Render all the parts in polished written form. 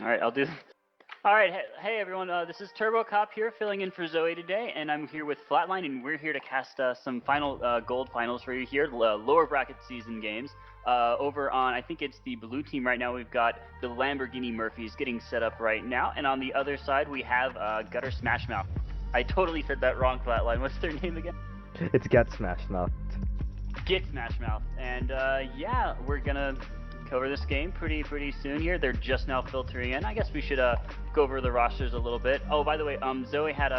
All right, I'll do. All right, hey everyone, this is Turbo Cop here, filling in for Zoe today, and I'm here with Flatline, and we're here to cast some final gold finals for you here, lower bracket season games. Over on, I think it's the blue team right now, we've got the Lamborghini Murphys getting set up right now, and on the other side we have Gutter Smashmouth. I totally said that wrong, Flatline. What's their name again? It's Get Smashmouth. Get Smashmouth, and yeah, we're gonna cover this game pretty soon here. They're just now filtering in. I guess we should go over the rosters a little bit. Oh, by the way, Zoe had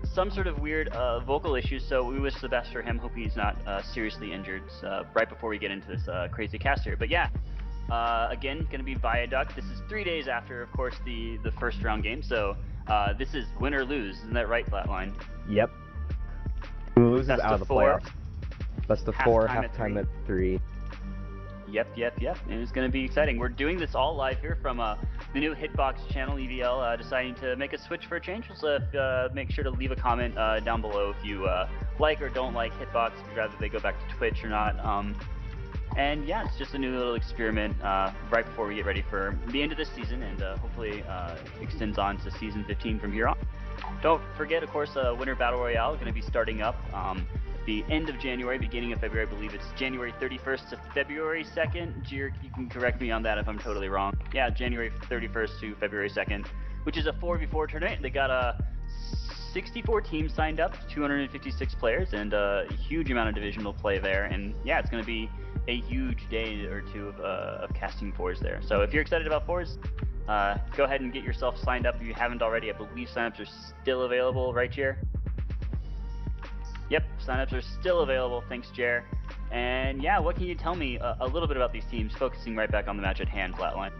some sort of weird vocal issues, so we wish the best for him. Hope he's not seriously injured right before we get into this crazy cast here. But yeah, again, going to be Viaduct. This is 3 days after, of course, the first round game. So this is win or lose. Isn't that right, Flatline? Yep. Who loses Best out of the playoffs? Best of four, halftime at 3. Yep. And it's going to be exciting. We're doing this all live here from the new Hitbox channel, EVL, deciding to make a switch for a change. So make sure to leave a comment down below if you like or don't like Hitbox, if you'd rather they go back to Twitch or not. And yeah, it's just a new little experiment right before we get ready for the end of this season, and hopefully extends on to season 15 from here on. Don't forget, of course, Winter Battle Royale is going to be starting up the end of January, beginning of February. I believe it's January 31st to February 2nd. Jer, you can correct me on that if I'm totally wrong. Yeah, January 31st to February 2nd, which is a 4v4 tournament. They got 64 teams signed up, 256 players, and a huge amount of divisional play there. And yeah, it's going to be a huge day or two of casting fours there. So if you're excited about fours, go ahead and get yourself signed up if you haven't already. I believe signups are still available, right, Jer? Yep, signups are still available. Thanks, Jer. And yeah, what can you tell me a little bit about these teams, focusing right back on the match at hand, Flatline?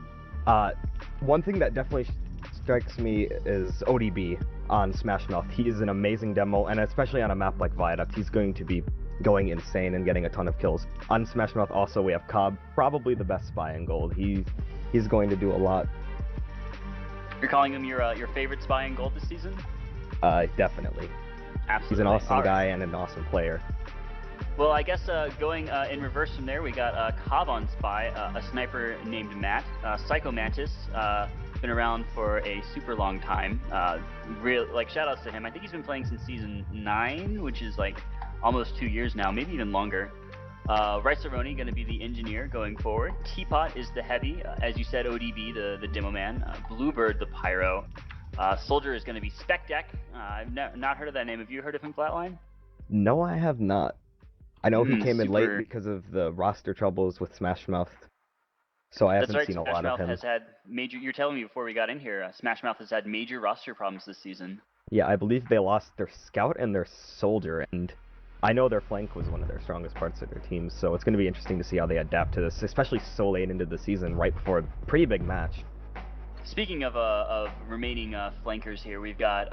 One thing that definitely strikes me is ODB on Smash Mouth. He is an amazing demo, and especially on a map like Viaduct, he's going to be going insane and getting a ton of kills. On Smash Mouth also we have Cobb, probably the best spy in gold. He's going to do a lot. You're calling him your favorite spy in gold this season? Definitely. Absolutely. He's an awesome guy and an awesome player. Well, I guess going in reverse from there, we got Cobb on Spy, a sniper named Matt, Psycho Mantis, been around for a super long time. Shout outs to him. I think he's been playing since season 9, which is like almost 2 years now, maybe even longer. Rice-A-Roni going to be the engineer going forward. Teapot is the heavy, as you said, ODB, the demo man. Bluebird, the pyro. Soldier is going to be Spec Deck. I've not heard of that name. Have you heard of him, Flatline? No, I have not. I know he came in late Super. because of the roster troubles with Smash Mouth, so I That's haven't right. seen a Smash lot Mouth of him. has had major. You're telling me before we got in here, Smash Mouth has had major roster problems this season. Yeah, I believe they lost their scout and their soldier, and I know their flank was one of their strongest parts of their team, so it's going to be interesting to see how they adapt to this, especially so late into the season, right before a pretty big match. Speaking of remaining flankers here, we've got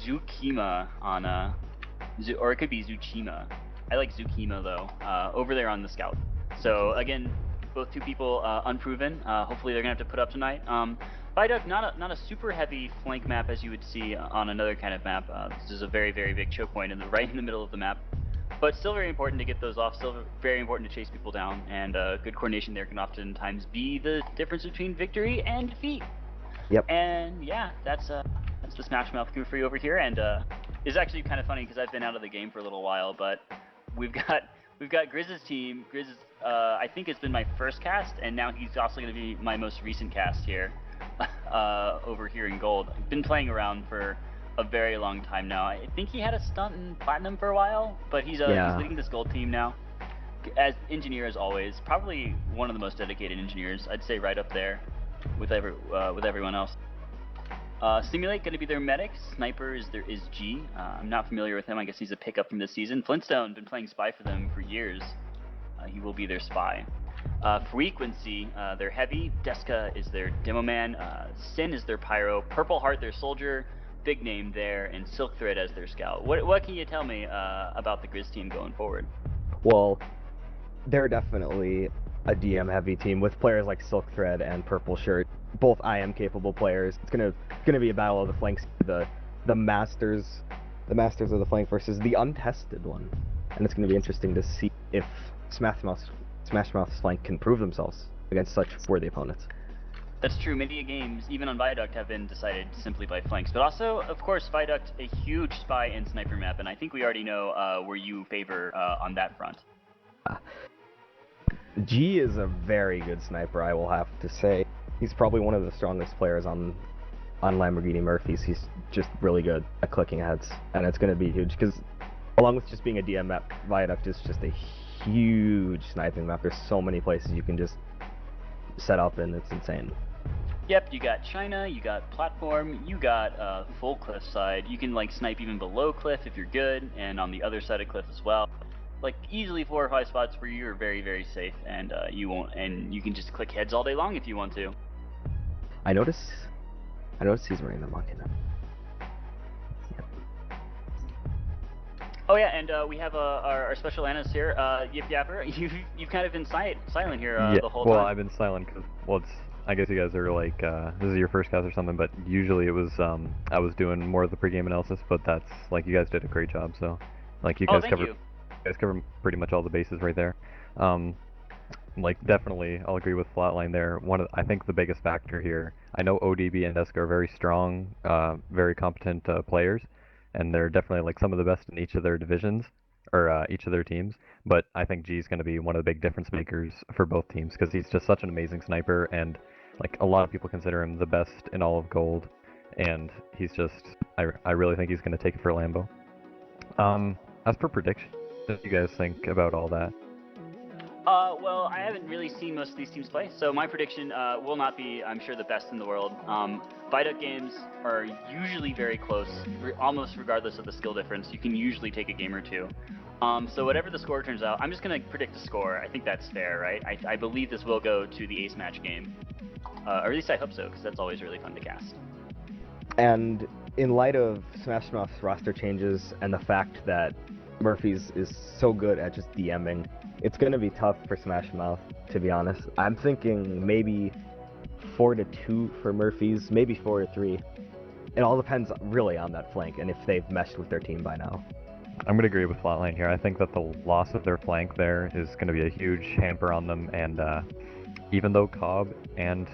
Zukima on or it could be Zuchima. I like Zukima though. Over there on the scout. So again, both two people unproven. Hopefully they're gonna have to put up tonight. Viaduct, not a super heavy flank map as you would see on another kind of map. This is a very big choke point right in the middle of the map. But still very important to get those off, still very important to chase people down, and good coordination there can oftentimes be the difference between victory and defeat. Yep. And yeah, that's the Smash Mouth crew for you over here, and it's actually kind of funny because I've been out of the game for a little while, but we've got Grizz's team. Grizz, I think it's been my first cast, and now he's also going to be my most recent cast here, over here in Gold. I've been playing around for a very long time now. I think he had a stunt in Platinum for a while, but he's leading this Gold team now. As engineer as always, probably one of the most dedicated engineers. I'd say right up there with everyone else. Simulate going to be their medic. Sniper is G. I'm not familiar with him. I guess he's a pickup from this season. Flintstone been playing spy for them for years. He will be their spy. Frequency, their heavy. Deska is their demo man. Sin is their pyro. Purple Heart their soldier. Big name there, and Silk Thread as their scout. What can you tell me about the Grizz team going forward? Well, they're definitely a DM heavy team with players like Silk Thread and Purple Shirt, both IM capable players. It's gonna be a battle of the flanks, the masters of the flank versus the untested one, and it's gonna be interesting to see if Smash Mouth's flank can prove themselves against such worthy opponents. That's true. Many games, even on Viaduct, have been decided simply by flanks. But also, of course, Viaduct, a huge spy and sniper map, and I think we already know where you favor on that front. G is a very good sniper, I will have to say. He's probably one of the strongest players on Lamborghini Murphys. He's just really good at clicking heads, and it's going to be huge, because along with just being a DM map, Viaduct is just a huge sniping map. There's so many places you can just set up, and it's insane. Yep, you got China, you got platform, you got full cliff side. You can like snipe even below cliff if you're good, and on the other side of cliff as well. Like easily 4 or 5 spots where you're very safe, and you can just click heads all day long if you want to. I notice he's wearing the monkey now. Oh yeah, and we have our special analyst here, Yip Yapper. You've kind of been silent here the whole time. Well, I've been silent because, well, I guess you guys are like, this is your first cast or something, but usually it was, I was doing more of the pregame analysis, but that's, like, you guys did a great job, so, like, you guys covered pretty much all the bases right there. Like, definitely, I'll agree with Flatline there. I think the biggest factor here, I know ODB and Deska are very strong, very competent players, and they're definitely, like, some of the best in each of their divisions, or each of their teams, but I think G is going to be one of the big difference makers for both teams, because he's just such an amazing sniper, and like a lot of people consider him the best in all of Gold, and he's just, I really think he's going to take it for Lambo. As per prediction, what do you guys think about all that? Well, I haven't really seen most of these teams play, so my prediction will not be, I'm sure, the best in the world. Viaduct games are usually very close, almost regardless of the skill difference. You can usually take a game or two. So whatever the score turns out, I'm just going to predict the score. I think that's fair, right? I believe this will go to the ace match game. Or at least I hope so, because that's always really fun to cast. And in light of Smash Mouth's roster changes and the fact that Murphy's is so good at just DMing, it's going to be tough for Smash Mouth, to be honest. I'm thinking maybe 4-2 for Murphy's, maybe 4-3. It all depends really on that flank and if they've meshed with their team by now. I'm going to agree with Flatline here. I think that the loss of their flank there is going to be a huge hamper on them, and even though Cobb and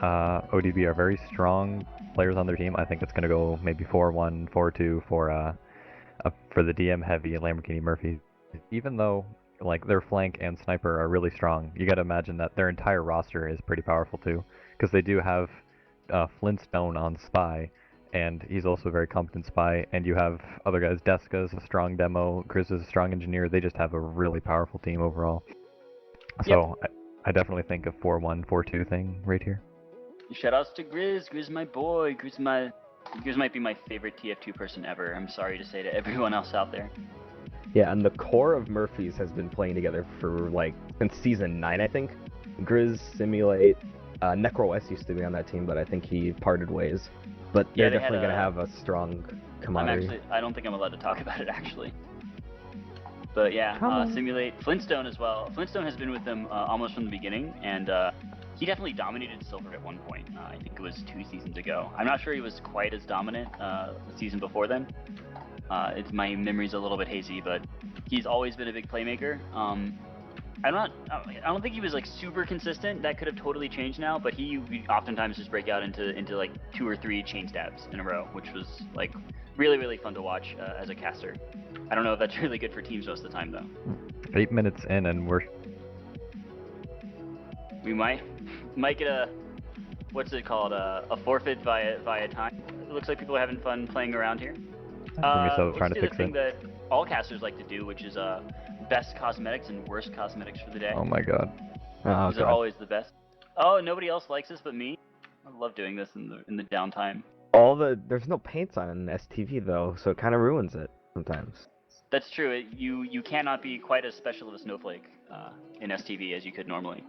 ODB are very strong players on their team, I think it's going to go maybe 4-1, 4-2 for the DM heavy Lamborghini Murphy. even though like their flank and sniper are really strong, you got to imagine that their entire roster is pretty powerful too, because they do have Flintstone on spy, and he's also a very competent spy. And you have other guys. Deska's a strong demo. Grizz is a strong engineer. They just have a really powerful team overall. So Yep. I definitely think a 4-1, 4-2 thing right here. Shoutouts to Grizz. Grizz, my boy. Grizz might be my favorite TF2 person ever. I'm sorry to say to everyone else out there. Yeah, and the core of Murphys has been playing together for like since season 9, I think. Grizz, Simulate, Necro S used to be on that team, but I think he parted ways. But Yeah, they're they definitely had going to have a strong camaraderie. I don't think I'm allowed to talk about it actually. But yeah, Simulate, Flintstone as well. Flintstone has been with them almost from the beginning, and he definitely dominated Silver at one point. I think it was 2 seasons ago. I'm not sure he was quite as dominant the season before then. My memory's a little bit hazy, but he's always been a big playmaker. I don't think he was like super consistent. That could have totally changed now, but he would oftentimes just break out into like 2 or 3 chain stabs in a row, which was like really fun to watch as a caster. I don't know if that's really good for teams most of the time though. 8 minutes in and We might get a what's it called a forfeit via time. It looks like people are having fun playing around here. trying to Let's do fix the thing it. that all casters like to do, which is best cosmetics and worst cosmetics for the day. Oh my god. Oh, These are God. always the best. Oh, nobody else likes this but me. I love doing this in the downtime. There's no paints on an STV though, so it kind of ruins it sometimes. That's true. You cannot be quite as special of a snowflake in STV as you could normally.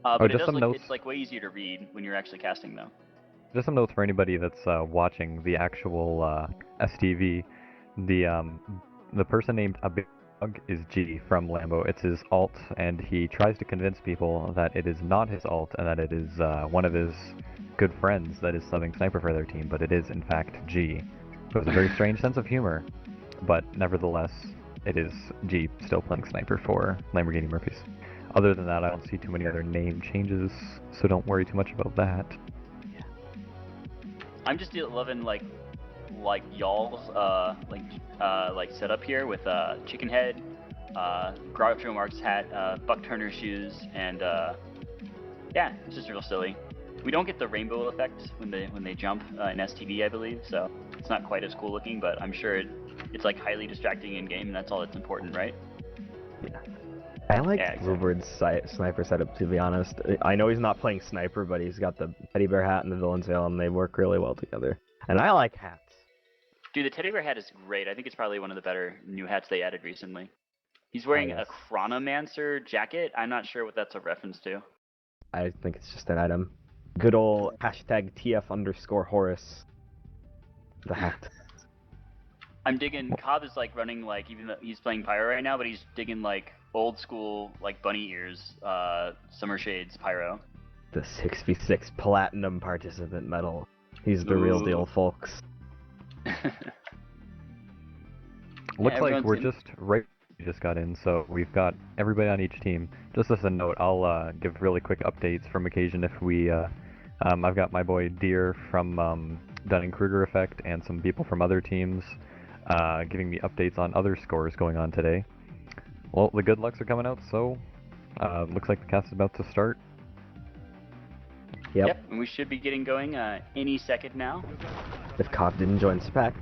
But just some notes. it's like way easier to read when you're actually casting though. Just some notes for anybody that's watching the actual STV. The person named Abig is G from Lambo. It's his alt, and he tries to convince people that it is not his alt and that it is one of his good friends that is subbing sniper for their team, but it is in fact G. So it's a very strange sense of humor, but nevertheless, it is G still playing sniper for Lamborghini Murphys. Other than that, I don't see too many other name changes, so don't worry too much about that. I'm just loving like y'all's like setup here with chicken head, Groucho Marx hat, Buck Turner shoes, and yeah, it's just real silly. We don't get the rainbow effect when they jump in STV, I believe, so it's not quite as cool looking, but I'm sure it's like highly distracting in game, and that's all that's important, right? Yeah. I like Yeah, exactly. Bluebird's sniper setup, to be honest. I know he's not playing sniper, but he's got the teddy bear hat and the villain's veil, and they work really well together. And I like hats. Dude, the teddy bear hat is great. I think it's probably one of the better new hats they added recently. He's wearing yes. a Chronomancer jacket. I'm not sure what that's a reference to. I think it's just an item. Good old hashtag TF_Horace. The hat. I'm digging. Cobb is like running like, even though he's playing Pyro right now, but he's digging like old school like bunny ears, Summer Shades Pyro. The 6v6 Platinum Participant medal. He's the real deal, folks. Looks like we're just got in, so we've got everybody on each team. Just as a note, I'll give really quick updates from occasion if we. I've got my boy Deer from Dunning-Kruger Effect and some people from other teams giving me updates on other scores going on today. Well, the good lucks are coming out, so looks like the cast is about to start. Yep. And we should be getting going any second now. If Cobb didn't join spec.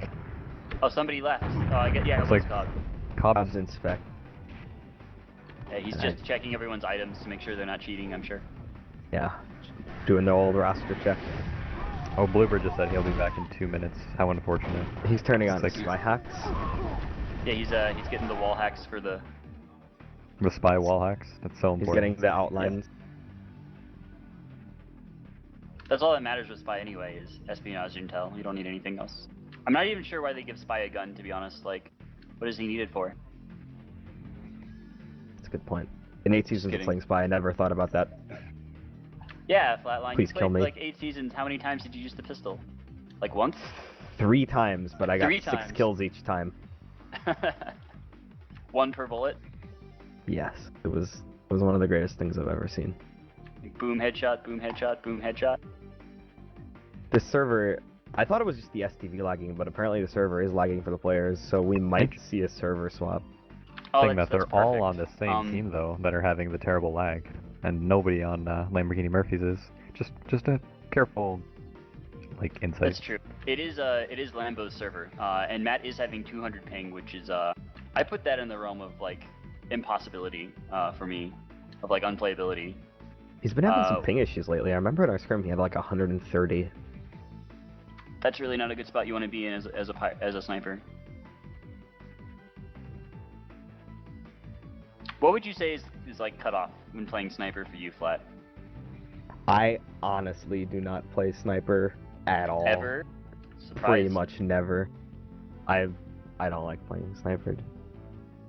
Oh, somebody left. Oh, I get, yeah, it was like Cobb. Cobb's in spec. Yeah, he's just checking everyone's items to make sure they're not cheating, I'm sure. Yeah. Doing the old roster check. Oh, Bluebird just said he'll be back in 2 minutes. How unfortunate. He's turning on Like- spy hacks. Yeah, he's getting the wall hacks for the... The spy wall hacks. That's so He's important. getting the outlines. That's all that matters with Spy anyway, is espionage intel. You don't need anything else. I'm not even sure why they give Spy a gun, to be honest. Like, what is he needed for? That's a good point. In 8 seasons of kidding. playing spy, I never thought about that. Yeah, Flatline. Please You played kill me. like 8 seasons. How many times did you use the pistol? Like once? 3 times, but I got 3 6 times. kills each time. 1 per bullet. Yes, it was one of the greatest things I've ever seen. Like, boom headshot, boom headshot, boom headshot. This server, I thought it was just the STV lagging, but apparently the server is lagging for the players, so we might see a server swap. Oh, thing that that's they're all on perfect. the same team though that are having the terrible lag, and nobody on Lamborghini Murphy's is. Just a careful like insight. That's true. It is Lambo's server, and Matt is having 200 ping, which is I put that in the realm of like impossibility for me, of like unplayability. He's been having some ping issues lately. I remember in our scrim he had like 130. That's really not a good spot you want to be in as a sniper. What would you say is like cutoff when playing sniper for you, Flat? I honestly do not play sniper at all. Ever? Surprise. Pretty much never. I don't like playing sniper,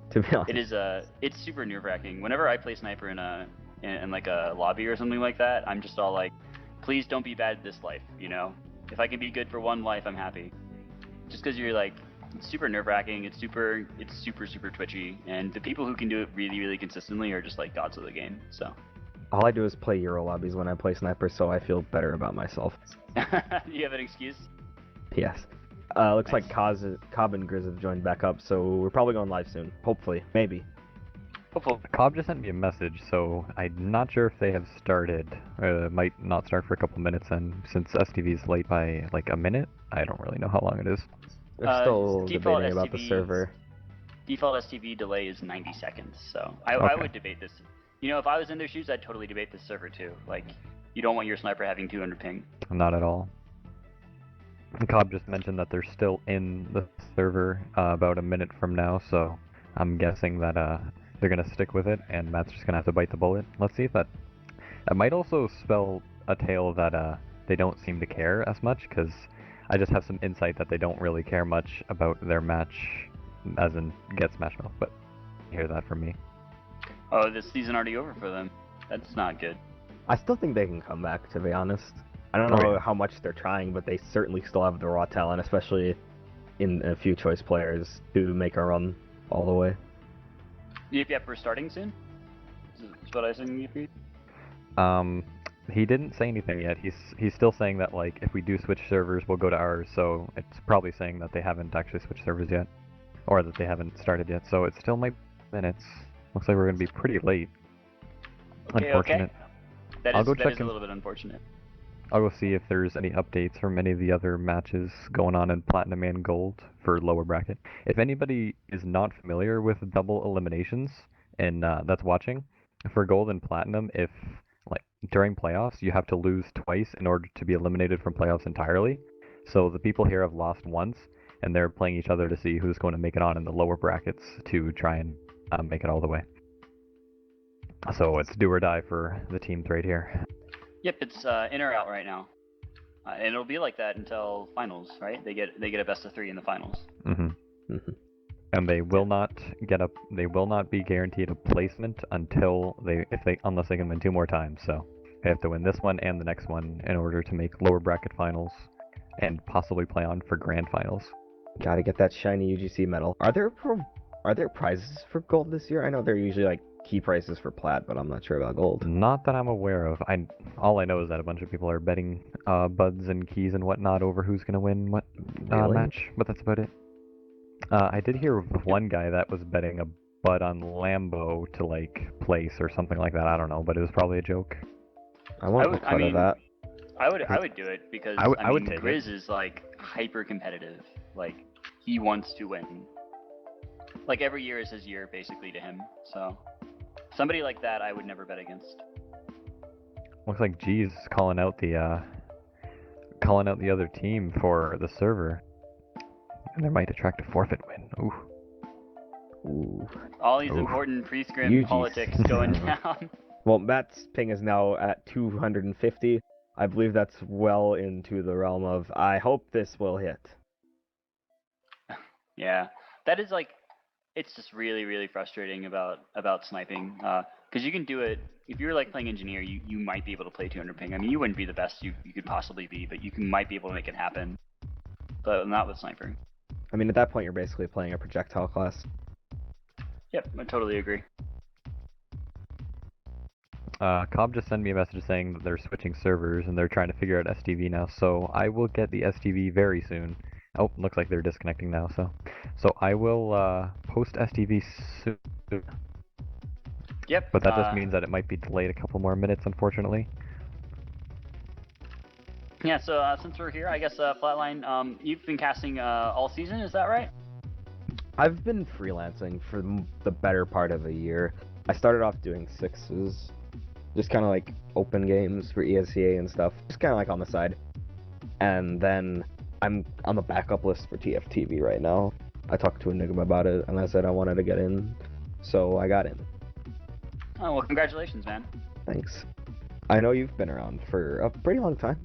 to be honest. It's super nerve-wracking. Whenever I play sniper in like a lobby or something like that, I'm just all like, please don't be bad at this life, you know? If I can be good for one life, I'm happy. Just because you're like, it's super nerve-wracking, it's super twitchy, and the people who can do it really, really consistently are just like gods of the game, so. All I do is play Euro lobbies when I play sniper, so I feel better about myself. You have an excuse? Yes. Looks like Cobb and Grizz have joined back up, so we're probably going live soon. Hopefully. Maybe. Hopefully. Cobb just sent me a message, so I'm not sure if they have started. Might not start for a couple minutes, and since STV is late by like a minute, I don't really know how long it is. They're still debating about the server. Default STV delay is 90 seconds, so I would debate this. You know, if I was in their shoes, I'd totally debate this server too. Like, you don't want your sniper having 200 ping. Not at all. Cobb just mentioned that they're still in the server about a minute from now, so I'm guessing that they're gonna stick with it, and Matt's just gonna have to bite the bullet. Let's see if that might also spell a tale that they don't seem to care as much, because I just have some insight that they don't really care much about their match, as in get Smash Mouth, but hear that from me. Oh, this season already over for them. That's not good. I still think they can come back, to be honest. I don't know how much they're trying, but they certainly still have the raw talent, especially in a few choice players, to make a run all the way. Yep, we're starting soon? Is what I was saying, Yep. He didn't say anything yet. He's still saying that like if we do switch servers, we'll go to ours. So it's probably saying that they haven't actually switched servers yet, or that they haven't started yet. So it still might be minutes. Looks like we're gonna be pretty late. Unfortunate. Okay. That is a little bit unfortunate. I'll go see if there's any updates from any of the other matches going on in Platinum and Gold for lower bracket. If anybody is not familiar with double eliminations and that's watching, for Gold and Platinum, if like during playoffs you have to lose twice in order to be eliminated from playoffs entirely. So the people here have lost once, and they're playing each other to see who's going to make it on in the lower brackets to try and make it all the way. So it's do or die for the teams right here. Yep, it's in or out right now, and it'll be like that until finals, right? They get a best of 3 in the finals. And they will not be guaranteed a placement unless they can win 2 more times. So they have to win this one and the next one in order to make lower bracket finals and possibly play on for grand finals. Gotta get that shiny UGC medal. Are there prizes for gold this year? I know they're usually like key prices for plat, but I'm not sure about gold. Not that I'm aware of. All I know is that a bunch of people are betting buds and keys and whatnot over who's gonna win what match, but that's about it. I did hear of one guy that was betting a bud on Lambo to like place or something like that. I don't know, but it was probably a joke. I want a cut of that. I would do it because I would take Grizz is like hyper competitive. Like he wants to win. Like every year is his year basically to him. So somebody like that I would never bet against. Looks like G's calling out the other team for the server. And there might attract a forfeit win. Ooh. All these important pre-scrim politics going down. Well, Matt's ping is now at 250. I believe that's well into the realm of, I hope this will hit. Yeah, that is like, it's just really, really frustrating about sniping. Because you can do it, if you're like playing engineer, you might be able to play 200 ping. I mean, you wouldn't be the best you could possibly be, but might be able to make it happen. But not with sniper. I mean, at that point, you're basically playing a projectile class. Yep, I totally agree. Cobb just sent me a message saying that they're switching servers and they're trying to figure out STV now, so I will get the STV very soon. Oh, looks like they're disconnecting now, so I will post STV soon. Yep. But that just means that it might be delayed a couple more minutes, unfortunately. Yeah, so since we're here, I guess Flatline, you've been casting all season, is that right? I've been freelancing for the better part of a year. I started off doing sixes, just kind of like open games for ESCA and stuff, just kind of like on the side. And then I'm on the backup list for TFTV right now. I talked to Enigma about it, and I said I wanted to get in, so I got in. Oh, well, congratulations, man. Thanks. I know you've been around for a pretty long time.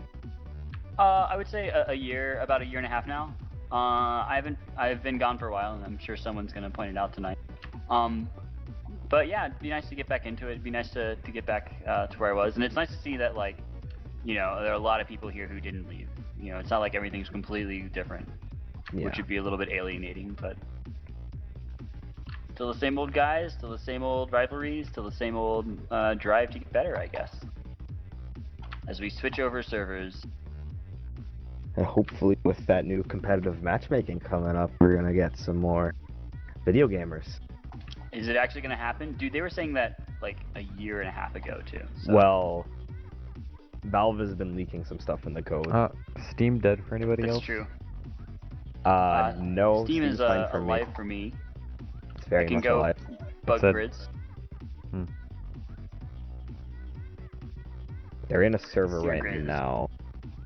I would say about a year and a half now. I've been gone for a while, and I'm sure someone's gonna point it out tonight. But yeah, it'd be nice to get back into it. It'd be nice to get back to where I was, and it's nice to see that, like, you know, there are a lot of people here who didn't leave. You know, it's not like everything's completely different, which would be a little bit alienating, but still the same old guys, still the same old rivalries, still the same old drive to get better, I guess. As we switch over servers. And hopefully with that new competitive matchmaking coming up, we're gonna get some more video gamers. Is it actually gonna happen? Dude, they were saying that like a year and a half ago too. So. Well, Valve has been leaking some stuff in the code. Steam dead for anybody else? That's true. No. Steam is fine for alive for me. It's very I can much go alive. bug grids. They're in a server Steam right grids. now.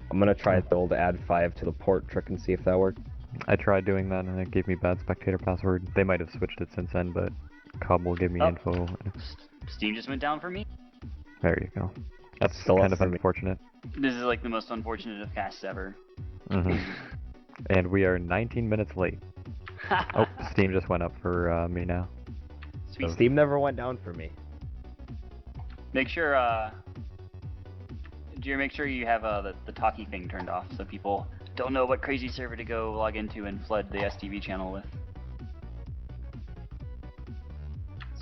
I'm gonna try the old add 5 to the port trick and see if that works. I tried doing that and it gave me bad spectator password. They might have switched it since then, but Cobb will give me info. Steam just went down for me. There you go. That's Still kind up of for me. unfortunate. This is like the most unfortunate of casts ever. And we are 19 minutes late. Oh, Steam just went up for me now. Sweet. Steam never went down for me. Make sure, Dear, make sure you have the talkie thing turned off so people don't know what crazy server to go log into and flood the STV channel with.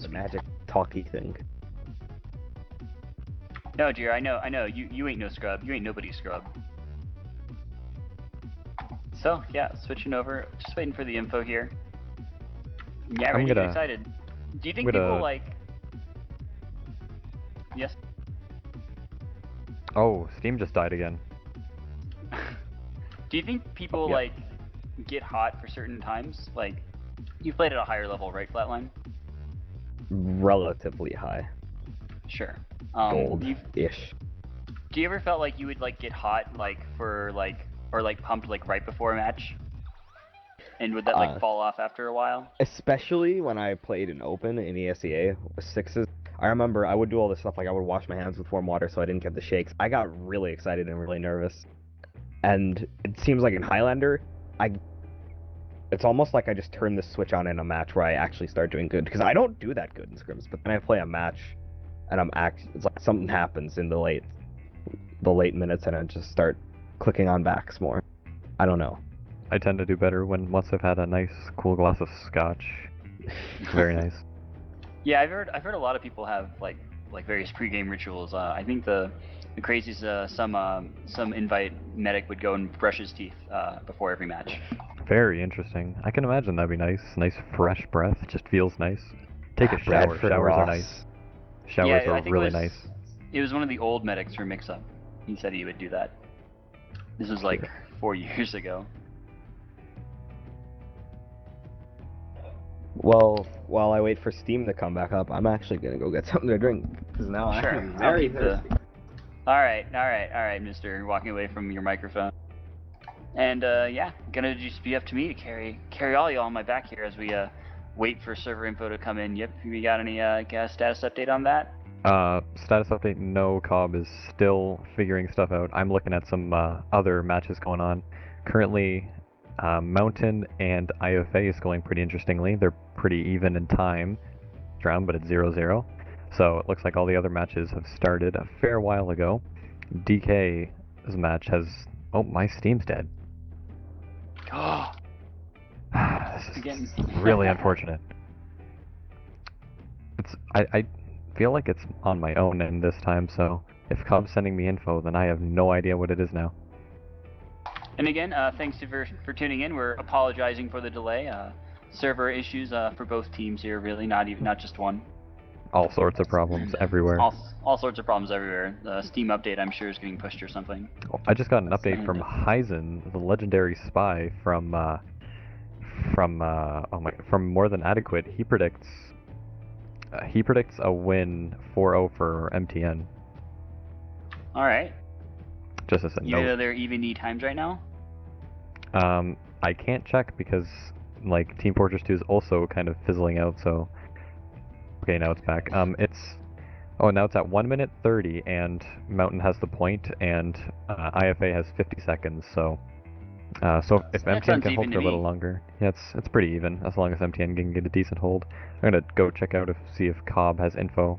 The magic talkie thing. No, dear, I know. You ain't no scrub. You ain't nobody's scrub. So, yeah, switching over. Just waiting for the info here. Yeah, ready to get excited. Do you think people, like... Yes? Oh, Steam just died again. Do you think people, like, get hot for certain times? Like, you've played at a higher level, right, Flatline? Relatively high. Sure. Gold-ish. Do you ever felt like you would, like, get hot, like, for, like, or, like, pumped, like, right before a match? And would that, like, fall off after a while? Especially when I played in Open in ESEA with sixes. I remember I would do all this stuff, like I would wash my hands with warm water so I didn't get the shakes. I got really excited and really nervous. And it seems like in Highlander, it's almost like I just turn the switch on in a match where I actually start doing good. Because I don't do that good in scrims, but then I play a match and it's like something happens in the late minutes and I just start clicking on backs more. I don't know. I tend to do better once I've had a nice cool glass of scotch. Very nice. Yeah, I've heard a lot of people have like various pregame rituals. I think the craziest some invite medic would go and brush his teeth before every match. Very interesting. I can imagine that'd be nice. Nice fresh breath. It just feels nice. Take a shower. Showers are nice. Showers are really nice. It was one of the old medics from Mix Up. He said he would do that. This was like 4 years ago. Well, while I wait for Steam to come back up, I'm actually gonna go get something to drink because now I'm very thirsty. All right, Mister, walking away from your microphone. And yeah, gonna just be up to me to carry all y'all on my back here as we wait for server info to come in. Yep, we got any status update on that? Status update. No, Cobb is still figuring stuff out. I'm looking at some other matches going on. Currently, Mountain and IFA is going pretty interestingly. They're pretty even in time round, but it's 0-0. So it looks like all the other matches have started a fair while ago. DK's match has... Oh, my Steam's dead. Oh, this is really unfortunate. I feel like it's on my own end this time, so if Cobb's sending me info, then I have no idea what it is now. And again, thanks for tuning in. We're apologizing for the delay. server issues for both teams here, really, not just one. All sorts of problems everywhere. All sorts of problems everywhere. The Steam update, I'm sure, is getting pushed or something. Oh, I just got an update from Heisen, the legendary spy from More Than Adequate. He predicts a win 4-0 for MTN. All right. Just as a You know note. their EVE times right now? I can't check because like Team Fortress 2 is also kind of fizzling out. So okay, now it's back. Now it's at 1 minute 30, and Mountain has the point, and IFA has 50 seconds. So if MTN can hold for a little longer, yeah, it's pretty even as long as MTN can get a decent hold. I'm gonna go check out see if Cobb has info.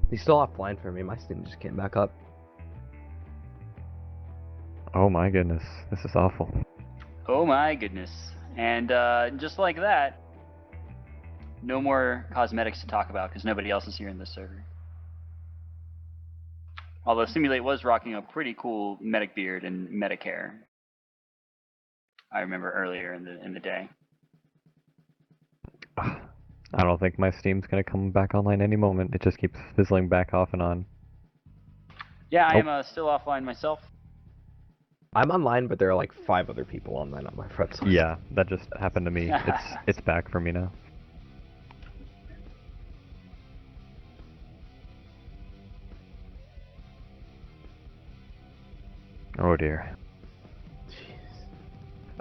He's still offline for me. My Steam just came back up. Oh my goodness, this is awful. Oh my goodness. And just like that, no more cosmetics to talk about because nobody else is here in this server. Although Simulate was rocking a pretty cool medic beard and medic hair. I remember earlier in the day. I don't think my Steam's gonna come back online any moment. It just keeps fizzling back off and on. Yeah, I am still offline myself. I'm online, but there are like 5 other people online on my friends list. Yeah, that just happened to me. It's back for me now. Oh dear.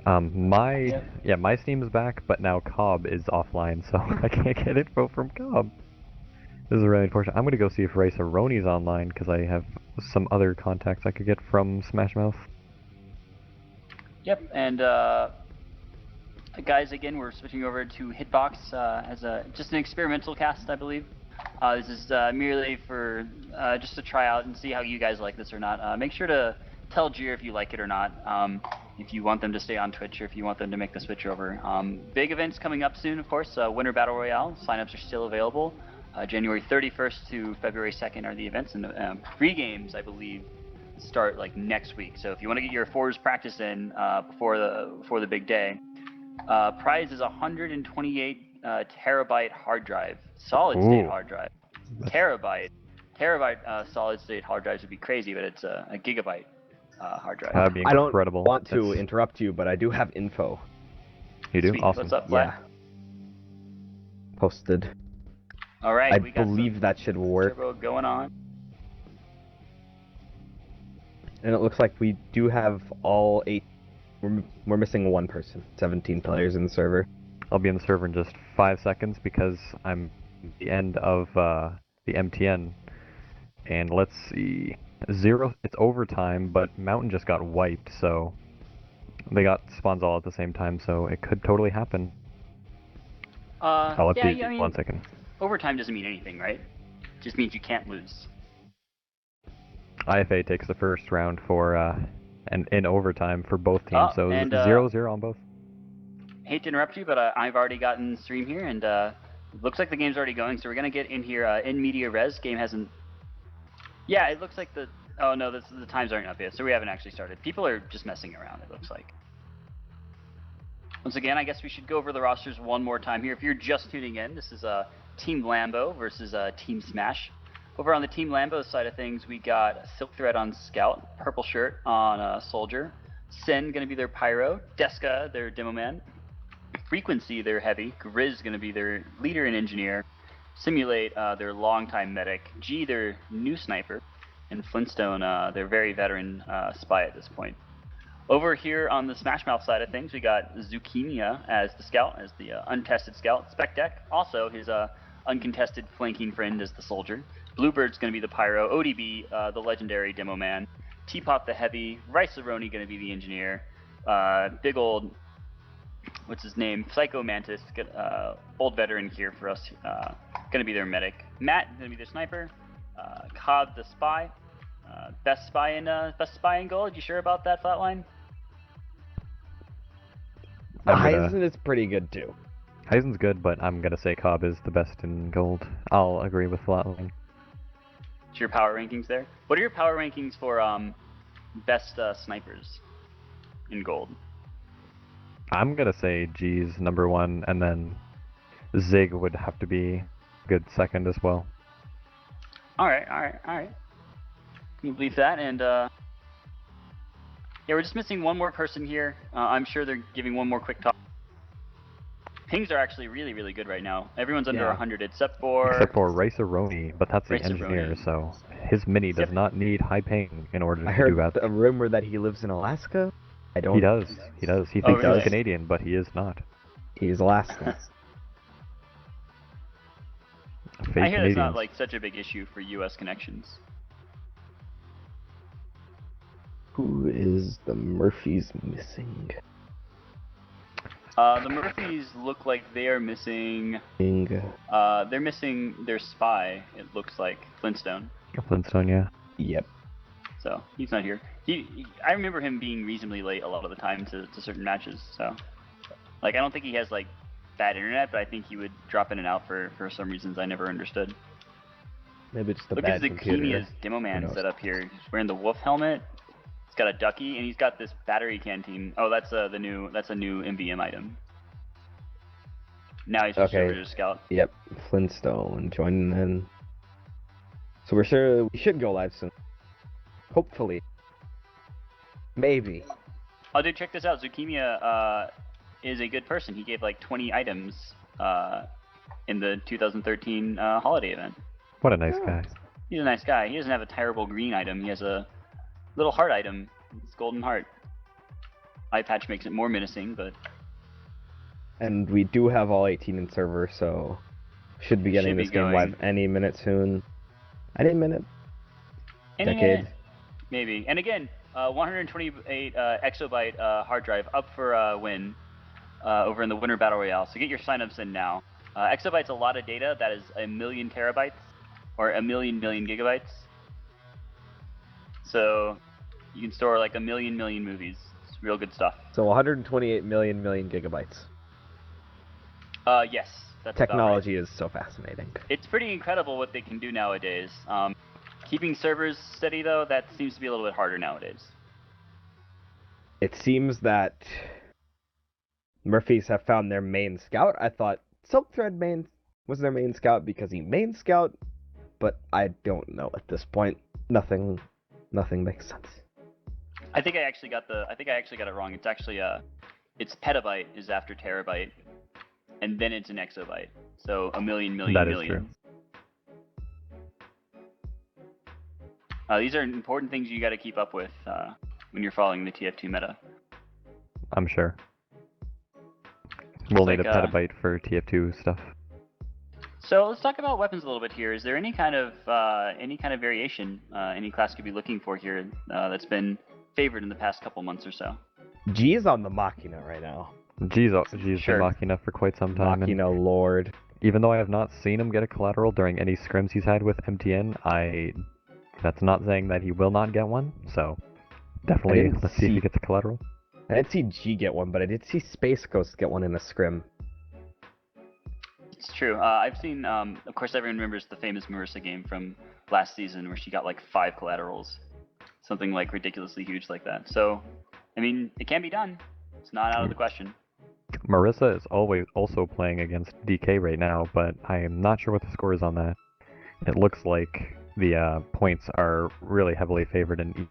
My Steam is back, but now Cobb is offline, so I can't get info from Cobb. This is really unfortunate. I'm gonna go see if Rice-A-Roni's online because I have some other contacts I could get from Smash Mouth. Yep, and guys, again, we're switching over to Hitbox as just an experimental cast, I believe. This is merely for just to try out and see how you guys like this or not. Make sure to tell Jir if you like it or not, if you want them to stay on Twitch or if you want them to make the switch over. Big events coming up soon, of course. Winter Battle Royale signups are still available. January 31st to February 2nd are the events, and pre-games, I believe, start like next week. So if you want to get your fours practice in before the big day, prize is 128 terabyte hard drive, solid state hard drive. Terabyte solid state hard drives would be crazy, but it's a gigabyte hard drive. That'd be incredible. I don't want to interrupt you, but I do have info. You do? Sweet. Awesome. What's up, Vlad? Yeah. Posted. All right, I we got believe that should work. turbo going on. And it looks like we do have all 8. We're missing 1 person. 17 players in the server. I'll be in the server in just 5 seconds because I'm at the end of the MTN. And let's see. It's overtime, but Mountain just got wiped, so they got spawns all at the same time, so it could totally happen. I'll update you 1 second. Overtime doesn't mean anything, right? It just means you can't lose. IFA takes the first round for and in overtime for both teams, so 0-0 on both. Hate to interrupt you, but I've already gotten stream here, and looks like the game's already going, so we're gonna get in here in media res. Game hasn't. Yeah, it looks like the. Oh no, the times aren't up yet, so we haven't actually started. People are just messing around. It looks like. Once again, I guess we should go over the rosters one more time here. If you're just tuning in, this is Team Lambo versus Team Smash. Over on the Team Lambo side of things, we got Silk Thread on Scout, Purple Shirt on Soldier, Sin gonna be their Pyro, Deska their Demo Man, Frequency their Heavy, Grizz gonna be their Leader and Engineer, Simulate their longtime Medic, G their new Sniper, and Flintstone their very veteran Spy at this point. Over here on the Smash Mouth side of things, we got Zucchini as the Scout, as the untested Scout, Spec Deck, also his uncontested flanking friend as the Soldier. Bluebird's going to be the Pyro, ODB, the legendary Demo Man, Teapot the Heavy, Rice-A-Roni going to be the Engineer, big old, what's his name, Psycho Mantis, old veteran here for us, going to be their Medic. Matt going to be their Sniper, Cobb the Spy, best spy in gold. You sure about that, Flatline? Heisen is pretty good too. Heisen's good, but I'm gonna say Cobb is the best in gold. I'll agree with Flatline. What's your power rankings there? What are your power rankings for best snipers in gold? I'm gonna say G's #1, and then Zig would have to be a good second as well. Alright. Can you believe that? And yeah, we're just missing one more person here. I'm sure they're giving one more quick talk. Pings are actually really, really good right now. Everyone's under 100 except for Rice-A-Roni, but that's the engineer, so his mini does not need high ping in order to do that. I heard a rumor that he lives in Alaska. I don't. He does. He thinks really? he's Canadian, but he is not. He's Alaskan. Fake I hear that's not Canadians. like such a big issue for U.S. connections. Who is the Murphys missing? The Murphys look like they are missing. They're missing their spy. It looks like Flintstone. Flintstone, yeah. Yep. So he's not here. I remember him being reasonably late a lot of the time to certain matches. So, like, I don't think he has like bad internet, but I think he would drop in and out for some reasons I never understood. Maybe just a Look bad at computer. Zucchinia's demo man set up here. He's wearing the wolf helmet. He's got a ducky, and he's got this battery canteen. Oh, that's a new MVM item. Now he's switched over to Scout. Yep, Flintstone joining in. So we should go live soon. Hopefully. Maybe. Oh, dude, check this out. Zucchini is a good person. He gave like 20 items in the 2013 holiday event. What a nice guy. He's a nice guy. He doesn't have a terrible green item. He has a little heart item. It's golden heart. Eye patch makes it more menacing, but... And we do have all 18 in server, so should be getting this game live any minute soon. Any minute? Any decade? minute. Maybe. And again, 128 exabyte hard drive up for a win over in the Winter Battle Royale. So get your signups in now. Exabyte's a lot of data. That is 1,000,000 terabytes, or 1,000,000 gigabytes. So you can store like 1,000,000 movies. It's real good stuff. So 128 million gigabytes. Yes. That's Technology is so fascinating. It's pretty incredible what they can do nowadays. Keeping servers steady, though, that seems to be a little bit harder nowadays. It seems that Murphys have found their main scout. I thought Silkthread was their main scout because he main scout, but I don't know at this point. Nothing makes sense. I think I actually got it wrong. It's actually it's petabyte is after terabyte, and then it's an exabyte. So 1,000,000 That is million. true. These are important things you got to keep up with when you're following the TF2 meta. I'm sure. We'll need like, a petabyte for TF2 stuff. So let's talk about weapons a little bit here. Is there any kind of variation any class could be looking for here that's been favored in the past couple months or so? G is on the Machina right now. G's been Machina for quite some time. Machina Lord. Even though I have not seen him get a collateral during any scrims he's had with MTN, that's not saying that he will not get one. So definitely, let's see if he gets a collateral. I didn't see G get one, but I did see Space Ghost get one in a scrim. It's true. I've seen, of course, everyone remembers the famous Marissa game from last season where she got like 5 collaterals. Something like ridiculously huge like that. So, I mean, it can be done. It's not out of the question. Marissa is always also playing against DK right now, but I am not sure what the score is on that. It looks like the points are really heavily favored in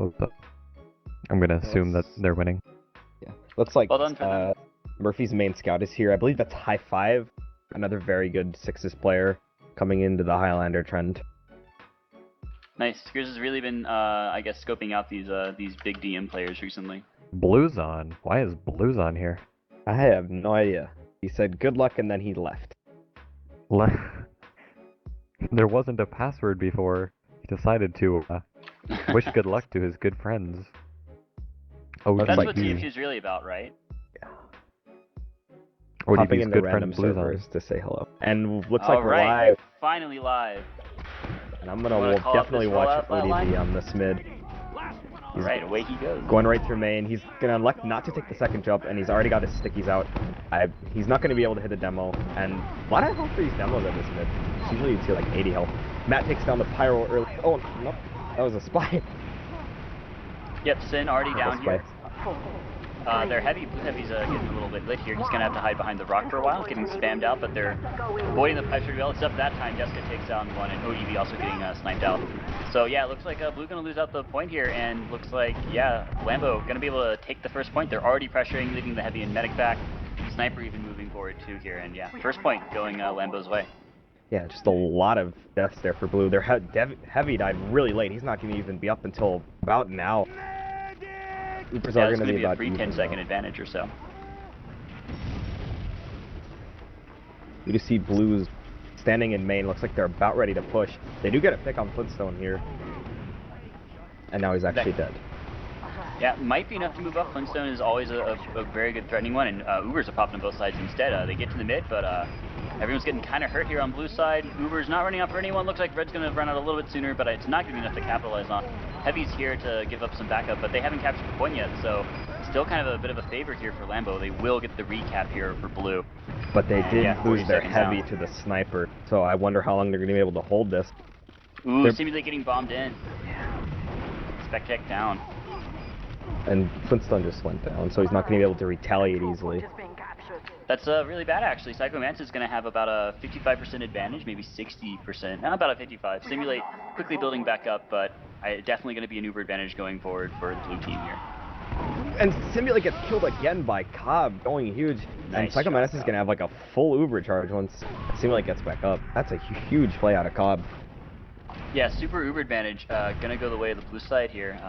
I'm going to assume that they're winning. Yeah. Looks like well done for them. Murphy's main scout is here. I believe that's High Five, another very good Sixes player coming into the Highlander trend. Nice. Grizz has really been, I guess, scoping out these big DM players recently. Blue's on. Why is Blue's on here? I have no idea. He said good luck and then he left. There wasn't a password before. He decided to wish good luck to his good friends. Oh, that's what TF2 is really about, right? Yeah. Hopping into random servers to say hello. And looks like we're live. Finally live. And I'm gonna definitely watch ODB on this mid. Right, away he goes. Going right through main. He's gonna elect not to take the second jump, and he's already got his stickies out. He's not gonna be able to hit a demo, and a lot of health for these demos at this mid. Usually you'd see like 80 health. Matt takes down the pyro early. Oh, nope. That was a spy. Yep, Sin already down here. Their blue heavy's getting a little bit lit here. He's gonna have to hide behind the rock for a while, getting spammed out, but they're avoiding the pipes pretty well, except that time Jessica takes down one, and ODB also getting sniped out. So yeah, it looks like blue gonna lose out the point here, and looks like, yeah, Lambo gonna be able to take the first point. They're already pressuring, leaving the heavy and medic back. Sniper even moving forward too here, and yeah, first point going Lambo's way. Yeah, just a lot of deaths there for blue. Their heavy died really late. He's not going to even be up until about now. Ubers Yeah, are it's going to be a about free 10-second advantage or so. You just see blues standing in main. Looks like they're about ready to push. They do get a pick on Flintstone here. And now he's actually dead. Yeah, might be enough to move up. Flintstone is always a very good threatening one, and Ubers are popping on both sides instead. They get to the mid, but everyone's getting kind of hurt here on blue side. Uber's not running out for anyone. Looks like Red's going to run out a little bit sooner, but it's not going to be enough to capitalize on. Heavy's here to give up some backup, but they haven't captured the point yet, so still kind of a bit of a favor here for Lambo. They will get the recap here for blue. But they did lose their heavy down to the sniper, so I wonder how long they're going to be able to hold this. Ooh, they're seemingly getting bombed in. Spec check down. And Flintstone just went down, so he's not going to be able to retaliate easily. That's really bad, actually. Psycho Mantis is going to have about a 55% advantage, maybe 60%. Not about a 55. Simulate quickly building back up, but definitely going to be an Uber advantage going forward for the blue team here. And Simulate gets killed again by Cobb, going huge. Nice and Psycho Mantis is going to have like a full Uber charge once Simulate gets back up. That's a huge play out of Cobb. Yeah, super Uber advantage. Going to go the way of the blue side here.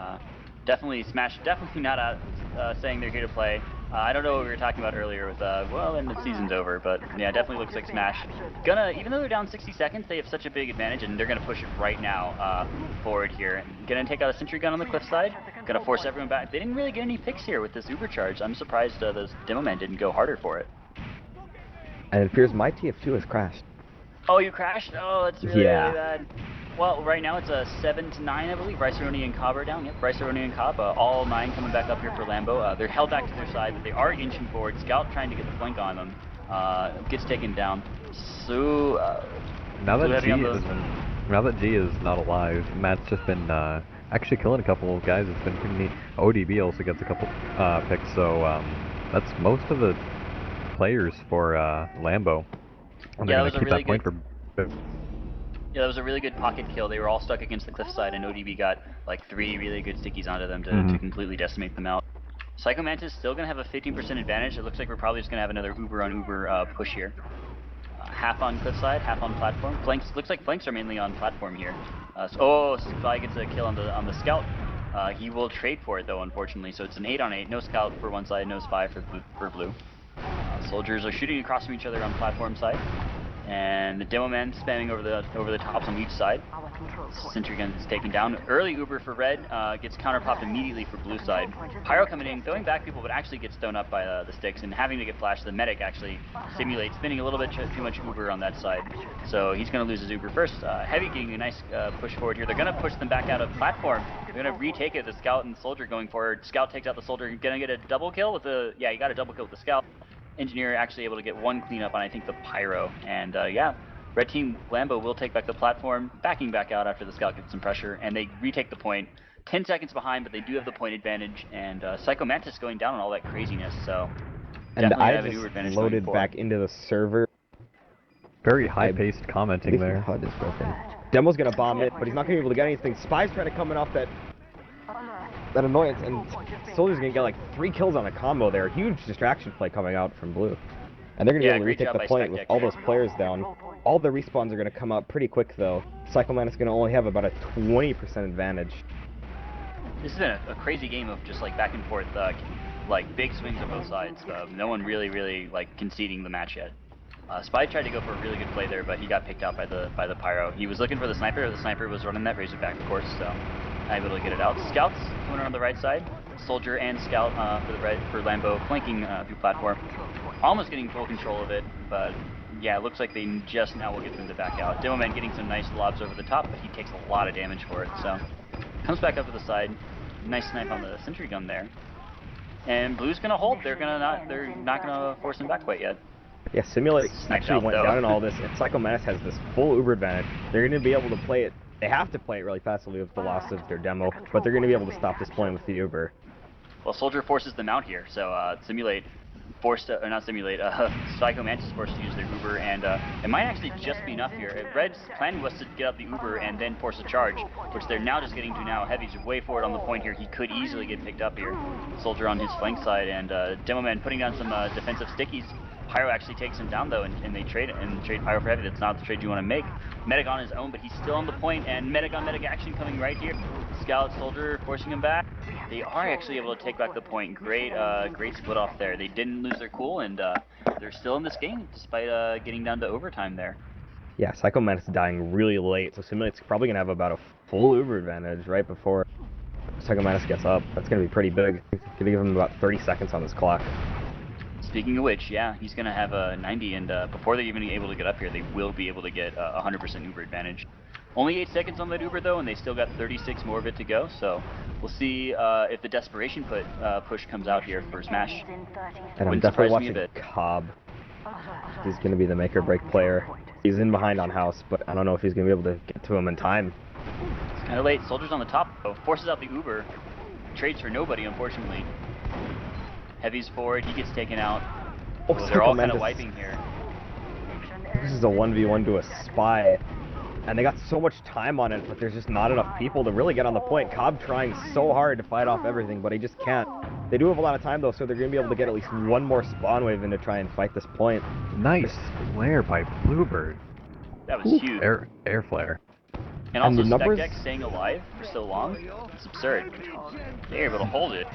Definitely Smash, definitely not out saying they're here to play. I don't know what we were talking about earlier with, well, and the season's over, but yeah, definitely looks like Smash. Even though they're down 60 seconds, they have such a big advantage, and they're gonna push it right now forward here. Gonna take out a sentry gun on the cliff side, gonna force everyone back. They didn't really get any picks here with this Uber charge. I'm surprised those demo men didn't go harder for it. And it appears my TF2 has crashed. Oh, you crashed? Oh, that's really bad. Well, right now it's a 7-9, I believe. Bryceroni and Cobb are down. Yep, Bryceroni and Cobb, all 9 coming back up here for Lambo. They're held back to their side, but they are inching forward. Scout trying to get the flank on them. Gets taken down. So, now that G is not alive, Matt's just been actually killing a couple of guys. It's been pretty neat. ODB also gets a couple picks, so that's most of the players for Lambo. And yeah, they're going to keep that point for... Yeah, that was a really good pocket kill. They were all stuck against the cliffside, and ODB got like 3 really good stickies onto them to completely decimate them out. Psycho Mantis still going to have a 15% advantage. It looks like we're probably just going to have another Uber on Uber push here. Half on cliffside, half on platform. Flanks, looks like flanks are mainly on platform here. Spy gets a kill on the scout. He will trade for it though, unfortunately. So it's an 8-on-8. No scout for one side, no spy for blue. Soldiers are shooting across from each other on platform side. And the demo man spamming over the tops on each side. Sentry gun is taken down. Early Uber for red gets counter popped immediately for blue side. Pyro coming in, throwing back people, but actually gets thrown up by the sticks and having to get flashed. The medic actually simulates spinning a little bit too much Uber on that side, so he's going to lose his Uber first. Heavy getting a nice push forward here. They're going to push them back out of platform. They're going to retake it. The scout and soldier going forward. Scout takes out the soldier. Going to get a double kill with the he got a double kill with the scout. Engineer actually able to get 1 cleanup on, I think, the pyro. And yeah, red team Lambo will take back the platform, backing back out after the scout gets some pressure, and they retake the point. 10 seconds behind, but they do have the point advantage, and Psycho Mantis going down on all that craziness, so and I just loaded back into the server. Very high-paced commenting there. The HUD is broken. Demo's gonna bomb it, but he's not gonna be able to get anything. Spy's trying to come in off that annoyance, and Soldier's gonna get like 3 kills on a combo there. Huge distraction play coming out from blue. And they're gonna be able to retake the point with all those players down. All the respawns are gonna come up pretty quick though. Psycho Man is gonna only have about a 20% advantage. This has been a crazy game of just like back and forth, like big swings on both sides. No one really like conceding the match yet. Spy tried to go for a really good play there, but he got picked out by the pyro. He was looking for the sniper. The sniper was running that razorback, of course, so able to get it out. Scouts coming on the right side. Soldier and scout for Lambo flanking through platform. Almost getting full control of it, but yeah, it looks like they just now will get them to back out. Demoman getting some nice lobs over the top, but he takes a lot of damage for it, so comes back up to the side. Nice snipe on the sentry gun there. And blue's gonna hold. They're not gonna force him back quite yet. Yeah, Simulate actually went down in all this, and Psycho Menace has this full Uber advantage. They're gonna be able to play it. They have to play it really fastly with the loss of their demo, but they're gonna be able to stop this point with the Uber. Well, Soldier forces them out here, so Simulate forced, or not Simulate, Psycho Mantis forced to use their Uber, and it might actually just be enough here. Red's plan was to get out the Uber and then force a charge, which they're now just getting to now. Heavy's way forward on the point here. He could easily get picked up here. Soldier on his flank side, and Demoman putting down some defensive stickies. Pyro actually takes him down though, and they trade Pyro for Heavy. That's not the trade you want to make. Medic on his own, but he's still on the point, and Medic on Medic action coming right here. Scout Soldier forcing him back. They are actually able to take back the point. Great, great split off there. They didn't lose their cool, and they're still in this game despite getting down to overtime there. Yeah, Psycho Mantis dying really late, so Simulate's probably gonna have about a full Uber advantage right before Psycho Mantis gets up. That's gonna be pretty big. Gonna give him about 30 seconds on this clock. Speaking of which, yeah, he's going to have a 90, and before they're even able to get up here, they will be able to get 100% Uber advantage. Only 8 seconds on that Uber, though, and they still got 36 more of it to go, so we'll see if the Desperation push comes out here for Smash. And I'm definitely watching Cobb. He's going to be the make or break player. He's in behind on House, but I don't know if he's going to be able to get to him in time. It's kind of late. Soldier's on the top, though. Forces out the Uber. Trades for nobody, unfortunately. Heavy's forward, he gets taken out. Oh, so they're all kind of wiping here. This is a 1v1 to a spy. And they got so much time on it, but there's just not enough people to really get on the point. Cobb trying so hard to fight off everything, but he just can't. They do have a lot of time though, so they're going to be able to get at least one more spawn wave in to try and fight this point. Nice flare by Bluebird. That was huge. Air flare. And also Stack Deck staying alive for so long, it's absurd. They're able to hold it.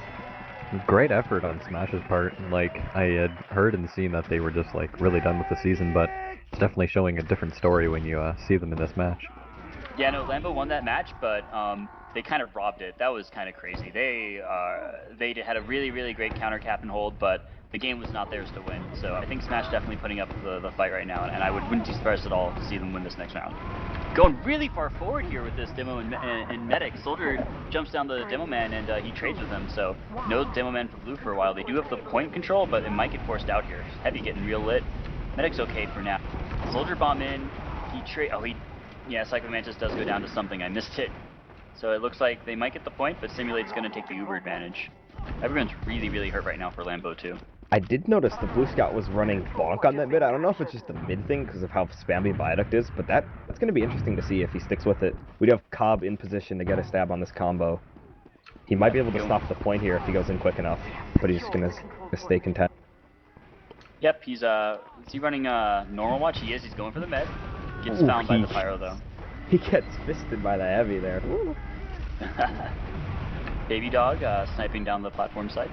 Great effort on Smash's part. Like, I had heard and seen that they were just like really done with the season, but it's definitely showing a different story when you see them in this match. Yeah, no, Lambo won that match, but they kind of robbed it. That was kind of crazy. They had a really, really great counter cap and hold, but the game was not theirs to win. So I think Smash definitely putting up the fight right now, and I wouldn't be surprised at all to see them win this next round. Going really far forward here with this Demo and Medic. Soldier jumps down the Demo Man and he trades with him, so no Demo Man for Blue for a while. They do have the point control, but it might get forced out here. Heavy getting real lit. Medic's okay for now. Soldier bomb in. Yeah, Psycho Mantis does go down to something. I missed it. So it looks like they might get the point, but Simulate's going to take the Uber advantage. Everyone's really, really hurt right now for Lambo too. I did notice the Blue Scout was running bonk on that mid. I don't know if it's just the mid thing because of how spammy Viaduct is, but that's going to be interesting to see if he sticks with it. We'd have Cobb in position to get a stab on this combo. He might be able to stop the point here if he goes in quick enough, but he's just going to stay content. Yep, is he running normal watch? He is. He's going for the med. Gets found by the Pyro though. He gets fisted by the Heavy there. Baby Dog sniping down the platform side.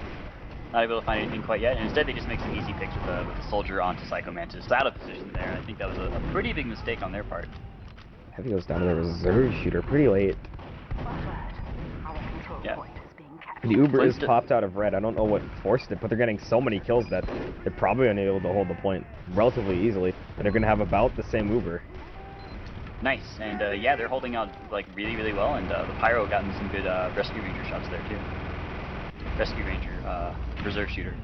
Not able to find anything quite yet, and instead they just make some easy picks with the Soldier onto Psycho Mantis. Out of position there. I think that was a pretty big mistake on their part. Heavy goes down to the reserve shooter pretty late. Yeah. The Uber is popped out of red. I don't know what forced it, but they're getting so many kills that they're probably unable to hold the point relatively easily. And they're going to have about the same Uber. Nice, and yeah, they're holding out like really, really well, and the Pyro gotten some good Rescue Ranger shots there too. Rescue Ranger, reserve shooter.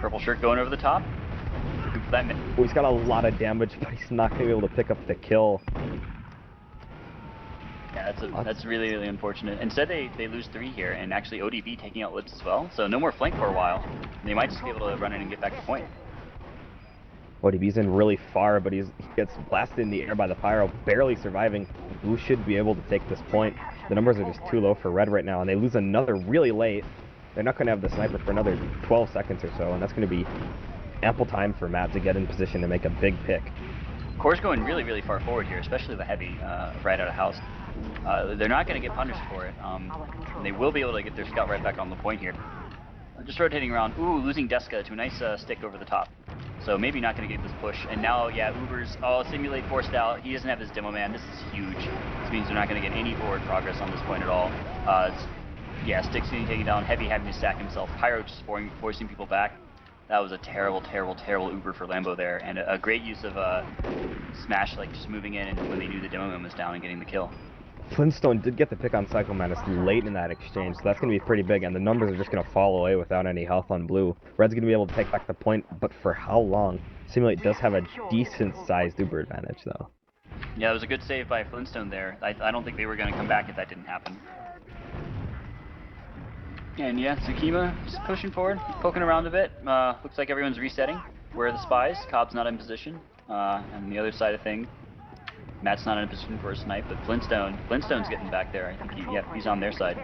Purple shirt going over the top. Looking for that mid. Well, he's got a lot of damage, but he's not going to be able to pick up the kill. Yeah, that's really, really unfortunate. Instead, they lose 3 here, and actually ODB taking out Lips as well, so no more flank for a while. They might just be able to run in and get back to point. ODB's in really far, but he gets blasted in the air by the Pyro, barely surviving. Blue should be able to take this point. The numbers are just too low for Red right now, and they lose another really late. They're not going to have the sniper for another 12 seconds or so, and that's going to be ample time for Matt to get in position to make a big pick. Core's going really, really far forward here, especially the Heavy right out of house. They're not going to get punished for it. They will be able to get their scout right back on the point here. Just rotating around. Ooh, losing Deska to a nice stick over the top. So maybe not going to get this push. And now, yeah, Uber's, Simulate forced out. He doesn't have his Demo Man. This is huge. This means they're not going to get any forward progress on this point at all. Yeah, Stick's getting taken down. Heavy having to stack himself. Pyro just forcing people back. That was a terrible, terrible, terrible Uber for Lambo there. And a great use of Smash, like just moving in and when they knew the Demo Man was down and getting the kill. Flintstone did get the pick on Psycho Mantis late in that exchange, so that's going to be pretty big, and the numbers are just going to fall away without any health on Blue. Red's going to be able to take back the point, but for how long? Simulate does have a decent-sized Uber advantage, though. Yeah, it was a good save by Flintstone there. I don't think they were going to come back if that didn't happen. And yeah, Tsukima just pushing forward, poking around a bit. Looks like everyone's resetting. Where are the spies? Cobb's not in position. And the other side of things, Matt's not in a position for a snipe, but Flintstone's getting back there. I think he's on their side.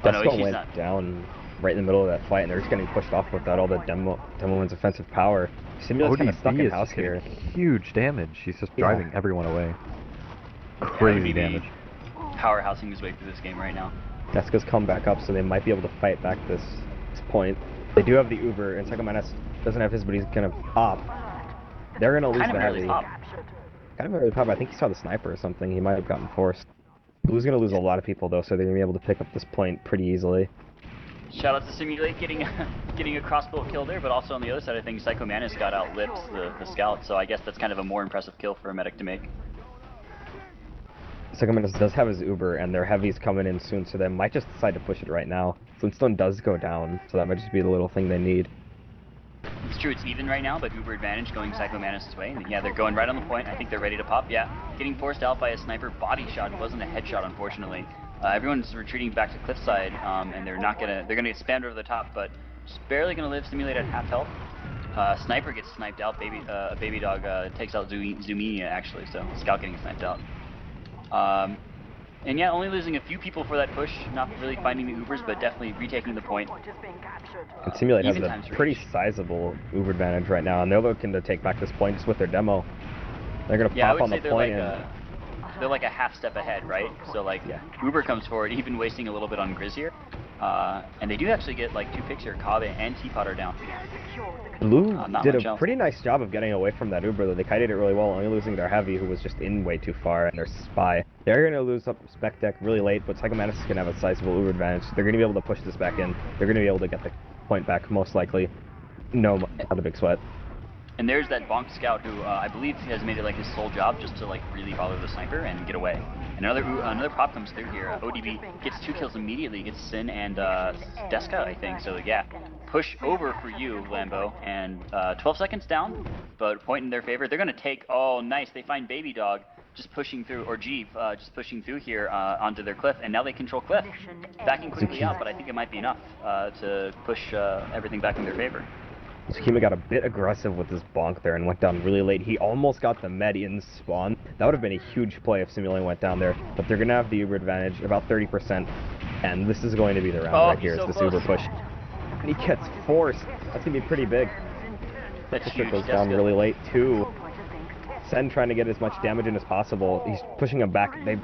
Oh no, Desco he's went not. down right in the middle of that fight, and they're just getting pushed off without all the Demoman's offensive power. Simulate's kind of stuck in house here. Huge damage. He's just driving everyone away. Yeah, Crazy damage. Powerhousing his way through this game right now. Desco's come back up, so they might be able to fight back this point. They do have the Uber, and Psycho Menace doesn't have his, but he's gonna pop. They're gonna lose Kind of the early heavy. pop. Kind of early pop. I think he saw the sniper or something. He might have gotten forced. Blue's gonna lose a lot of people though, so they're gonna be able to pick up this point pretty easily. Shout out to Simulate getting a crossbow kill there, but also on the other side of things, Psycho Manus got outlipped the scout, so I guess that's kind of a more impressive kill for a medic to make. Psycho Menace does have his Uber, and their heavy's coming in soon, so they might just decide to push it right now. Flintstone does go down, so that might just be the little thing they need. It's true, it's even right now, but Uber advantage going Psycho Manus' way. And yeah, they're going right on the point. I think they're ready to pop. Yeah, getting forced out by a sniper body shot. It wasn't a headshot, unfortunately. Everyone's retreating back to cliffside, and they're gonna get spammed over the top, but just barely gonna live. Simulate at half health. Sniper gets sniped out. Baby dog takes out Zumia actually, so Scout getting sniped out. And yeah, only losing a few people for that push, not really finding the Ubers, but definitely retaking the point. And Simulate has Even a times pretty reach. sizable Uber advantage right now, and they're looking to take back this point just with their demo. They're gonna Yeah, I pop would on say the they're point like and they're like a half step ahead, right? So like Uber comes forward, even wasting a little bit on Grizz here. And they do actually get like 2 picks here. Kabe and Teapot are down. Blue Not did much a else. pretty nice job of getting away from that Uber, though. They kited it really well, only losing their heavy, who was just in way too far, and their spy. They're going to lose up spec deck really late, but Psycho Manus is going to have a sizable Uber advantage. They're going to be able to push this back in. They're going to be able to get the point back, most likely. No, not a big sweat. And there's that bonk scout who I believe has made it like his sole job just to like really bother the sniper and get away. Another prop comes through here. ODB gets 2 kills immediately. Gets Sin and Deska, I think. So yeah, push over for you, Lambo. And 12 seconds down, but point in their favor. They're gonna take. Oh, nice. They find Baby Dog just pushing through, or Jeep just pushing through here onto their cliff, and now they control cliff. Backing quickly out, but I think it might be enough to push everything back in their favor. Tsukima got a bit aggressive with his bonk there and went down really late. He almost got the med in spawn. That would have been a huge play if Simulating went down there, but they're going to have the Uber advantage, about 30%, and this is going to be the round right here, so is this close. Uber push. And he gets forced. That's going to be pretty big. That's Push huge. goes down really late, too. Sen trying to get as much damage in as possible. He's pushing him back. They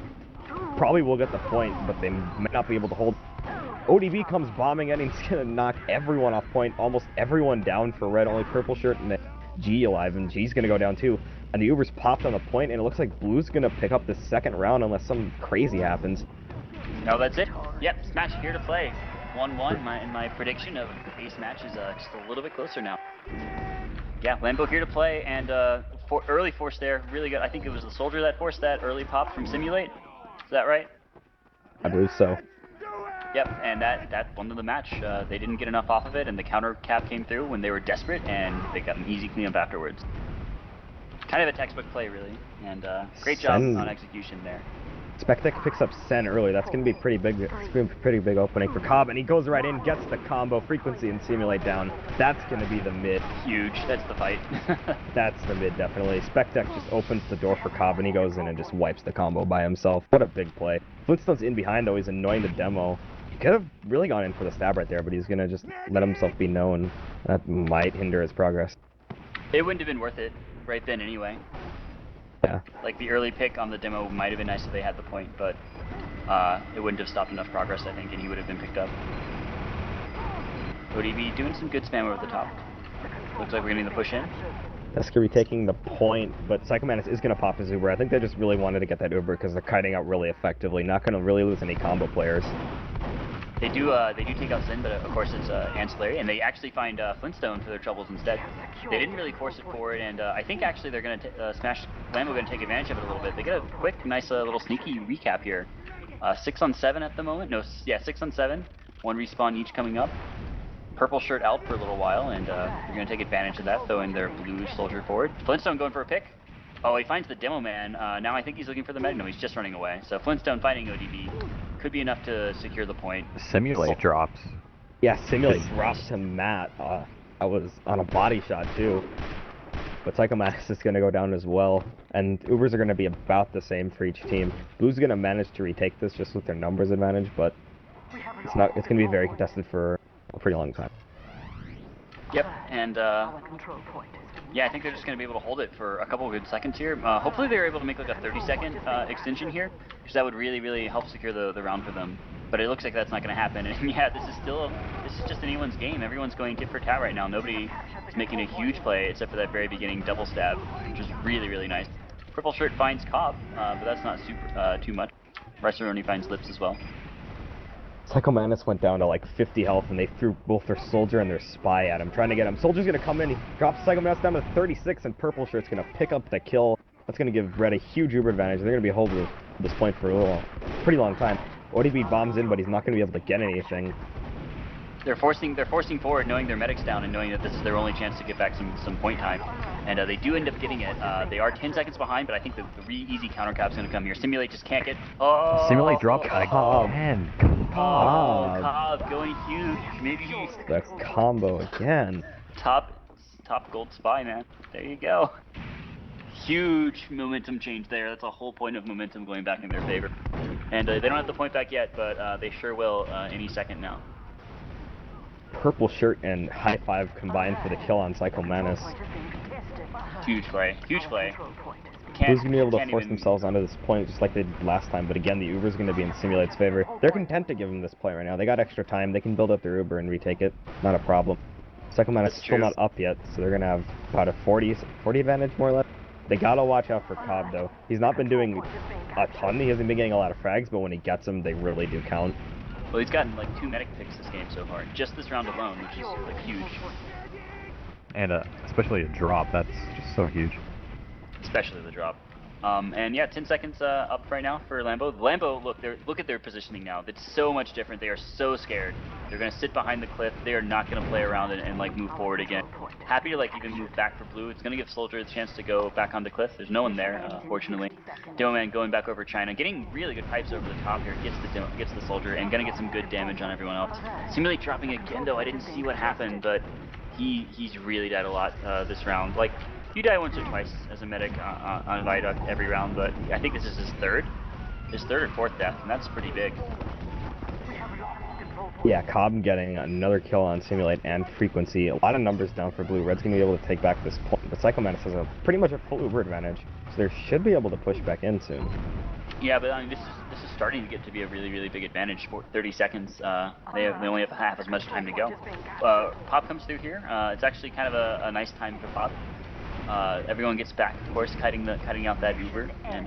probably will get the point, but they might not be able to hold. ODB comes bombing in, and he's gonna knock everyone off point, almost everyone down for red, only purple shirt and G alive, and G's gonna go down too. And the Uber's popped on the point, and it looks like Blue's gonna pick up the second round unless something crazy happens. No, that's it. Yep, Smash here to play. 1-1, my prediction of the base match is just a little bit closer now. Yeah, Lambo here to play, and early force there, really good. I think it was the soldier that forced that early pop from Simulate. Is that right? I believe so. Yep, and that won the match. They didn't get enough off of it, and the counter cap came through when they were desperate, and they got an easy cleanup afterwards. Kind of a textbook play, really, and great job on execution there. Spectek picks up Sen early. That's going to be pretty big. It's going to be a pretty big opening for Cobb, and he goes right in, gets the combo, frequency, and Simulate down. That's going to be the mid. Huge. That's the fight. That's the mid, definitely. Spectek just opens the door for Cobb, and he goes in and just wipes the combo by himself. What a big play. Flintstone's in behind, though. He's annoying the demo. He could have really gone in for the stab right there, but he's going to just let himself be known. That might hinder his progress. It wouldn't have been worth it right then anyway. Yeah. Like the early pick on the demo might have been nice if they had the point, but it wouldn't have stopped enough progress, I think, and he would have been picked up. ODB doing some good spam over the top. Looks like we're getting the push in. That's going to be taking the point, but Psycho Manus is going to pop his Uber. I think they just really wanted to get that Uber because they're kiting out really effectively. Not going to really lose any combo players. They do take out Sin, but of course it's ancillary, and they actually find Flintstone for their troubles instead. They didn't really force it forward, and I think actually they're going to Smash Lambo going to take advantage of it a little bit. They get a quick, nice little sneaky recap here. 6 on 7 at the moment. No, yeah, 6 on 7. 1 respawn each coming up. Purple shirt out for a little while, and they're going to take advantage of that, throwing their blue soldier forward. Flintstone going for a pick. Oh, he finds the demo man. Now I think he's looking for the med. No, he's just running away. So Flintstone fighting ODB. could be enough to secure the point. Simulate drops. Yeah, Simulate drops to Matt. I was on a body shot too. But Psycho Mantis is going to go down as well. And Ubers are going to be about the same for each team. Blue's going to manage to retake this just with their numbers advantage, but it's going to be very contested for a pretty long time. Yep, and yeah, I think they're just going to be able to hold it for a couple of good seconds here. Hopefully they're able to make like a 30-second extension here, because that would really, really help secure the round for them. But it looks like that's not going to happen. And yeah, this is just anyone's game. Everyone's going tit for tat right now. Nobody is making a huge play except for that very beginning double stab, which is really, really nice. Purple Shirt finds Cobb, but that's not super too much. Riceroni finds Lips as well. Psycho Mantis went down to like 50 health, and they threw both their Soldier and their Spy at him, trying to get him. Soldier's going to come in, he drops Psycho Mantis down to 36, and Purple Shirt's going to pick up the kill. That's going to give Red a huge Uber advantage. They're going to be holding this point for a pretty long time. ODB bombs in, but he's not going to be able to get anything. They're forcing forward, knowing their medic's down and knowing that this is their only chance to get back some point time. And they do end up getting it. They are 10 seconds behind, but I think the really easy counter cap's going to come here. Simulate just can't get... Oh! Simulate dropped again. Cobb going huge. Maybe he's... The combo again. Top gold Spy, man. There you go. Huge momentum change there. That's a whole point of momentum going back in their favor. And they don't have the point back yet, but they sure will any second now. Purple Shirt and High Five combined for the kill on Psycho Mantis. Huge play. Huge play. Blue's going to be able to force themselves onto this point just like they did last time, but again, the Uber's going to be in Simulate's favor. They're content to give them this play right now. They got extra time. They can build up their Uber and retake it. Not a problem. Psycho Mantis is still not up yet, so they're going to have about a 40 advantage more or less. They gotta watch out for Cobb though. He's not been doing a ton, he hasn't been getting a lot of frags, but when he gets them, they really do count. Well, he's gotten like 2 medic picks this game so far, just this round alone, which is like huge. And especially a drop, that's just so huge. Especially the drop. And yeah, 10 seconds up right now for Lambo. Lambo, look at their positioning now. It's so much different. They are so scared. They're going to sit behind the cliff. They are not going to play around and like move forward again. Happy to like even move back for Blue. It's going to give Soldier the chance to go back on the cliff. There's no one there, fortunately. Demoman going back over China, getting really good pipes over the top here. Gets the Soldier and going to get some good damage on everyone else. Simulate dropping again though. I didn't see what happened, but he's really died a lot this round. Like, you die once or twice as a medic on Viaduct every round, but I think this is his third or fourth death, and that's pretty big. Yeah, Cobb getting another kill on Simulate and Frequency. A lot of numbers down for Blue. Red's going to be able to take back this point, but Psycho Mantis has pretty much a full Uber advantage, so they should be able to push back in soon. Yeah, but I mean, this is starting to get to be a really, really big advantage for 30 seconds. They only have half as much time to go. Pop comes through here. It's actually kind of a nice time for Pop. Everyone gets back, of course, cutting out that Uber, and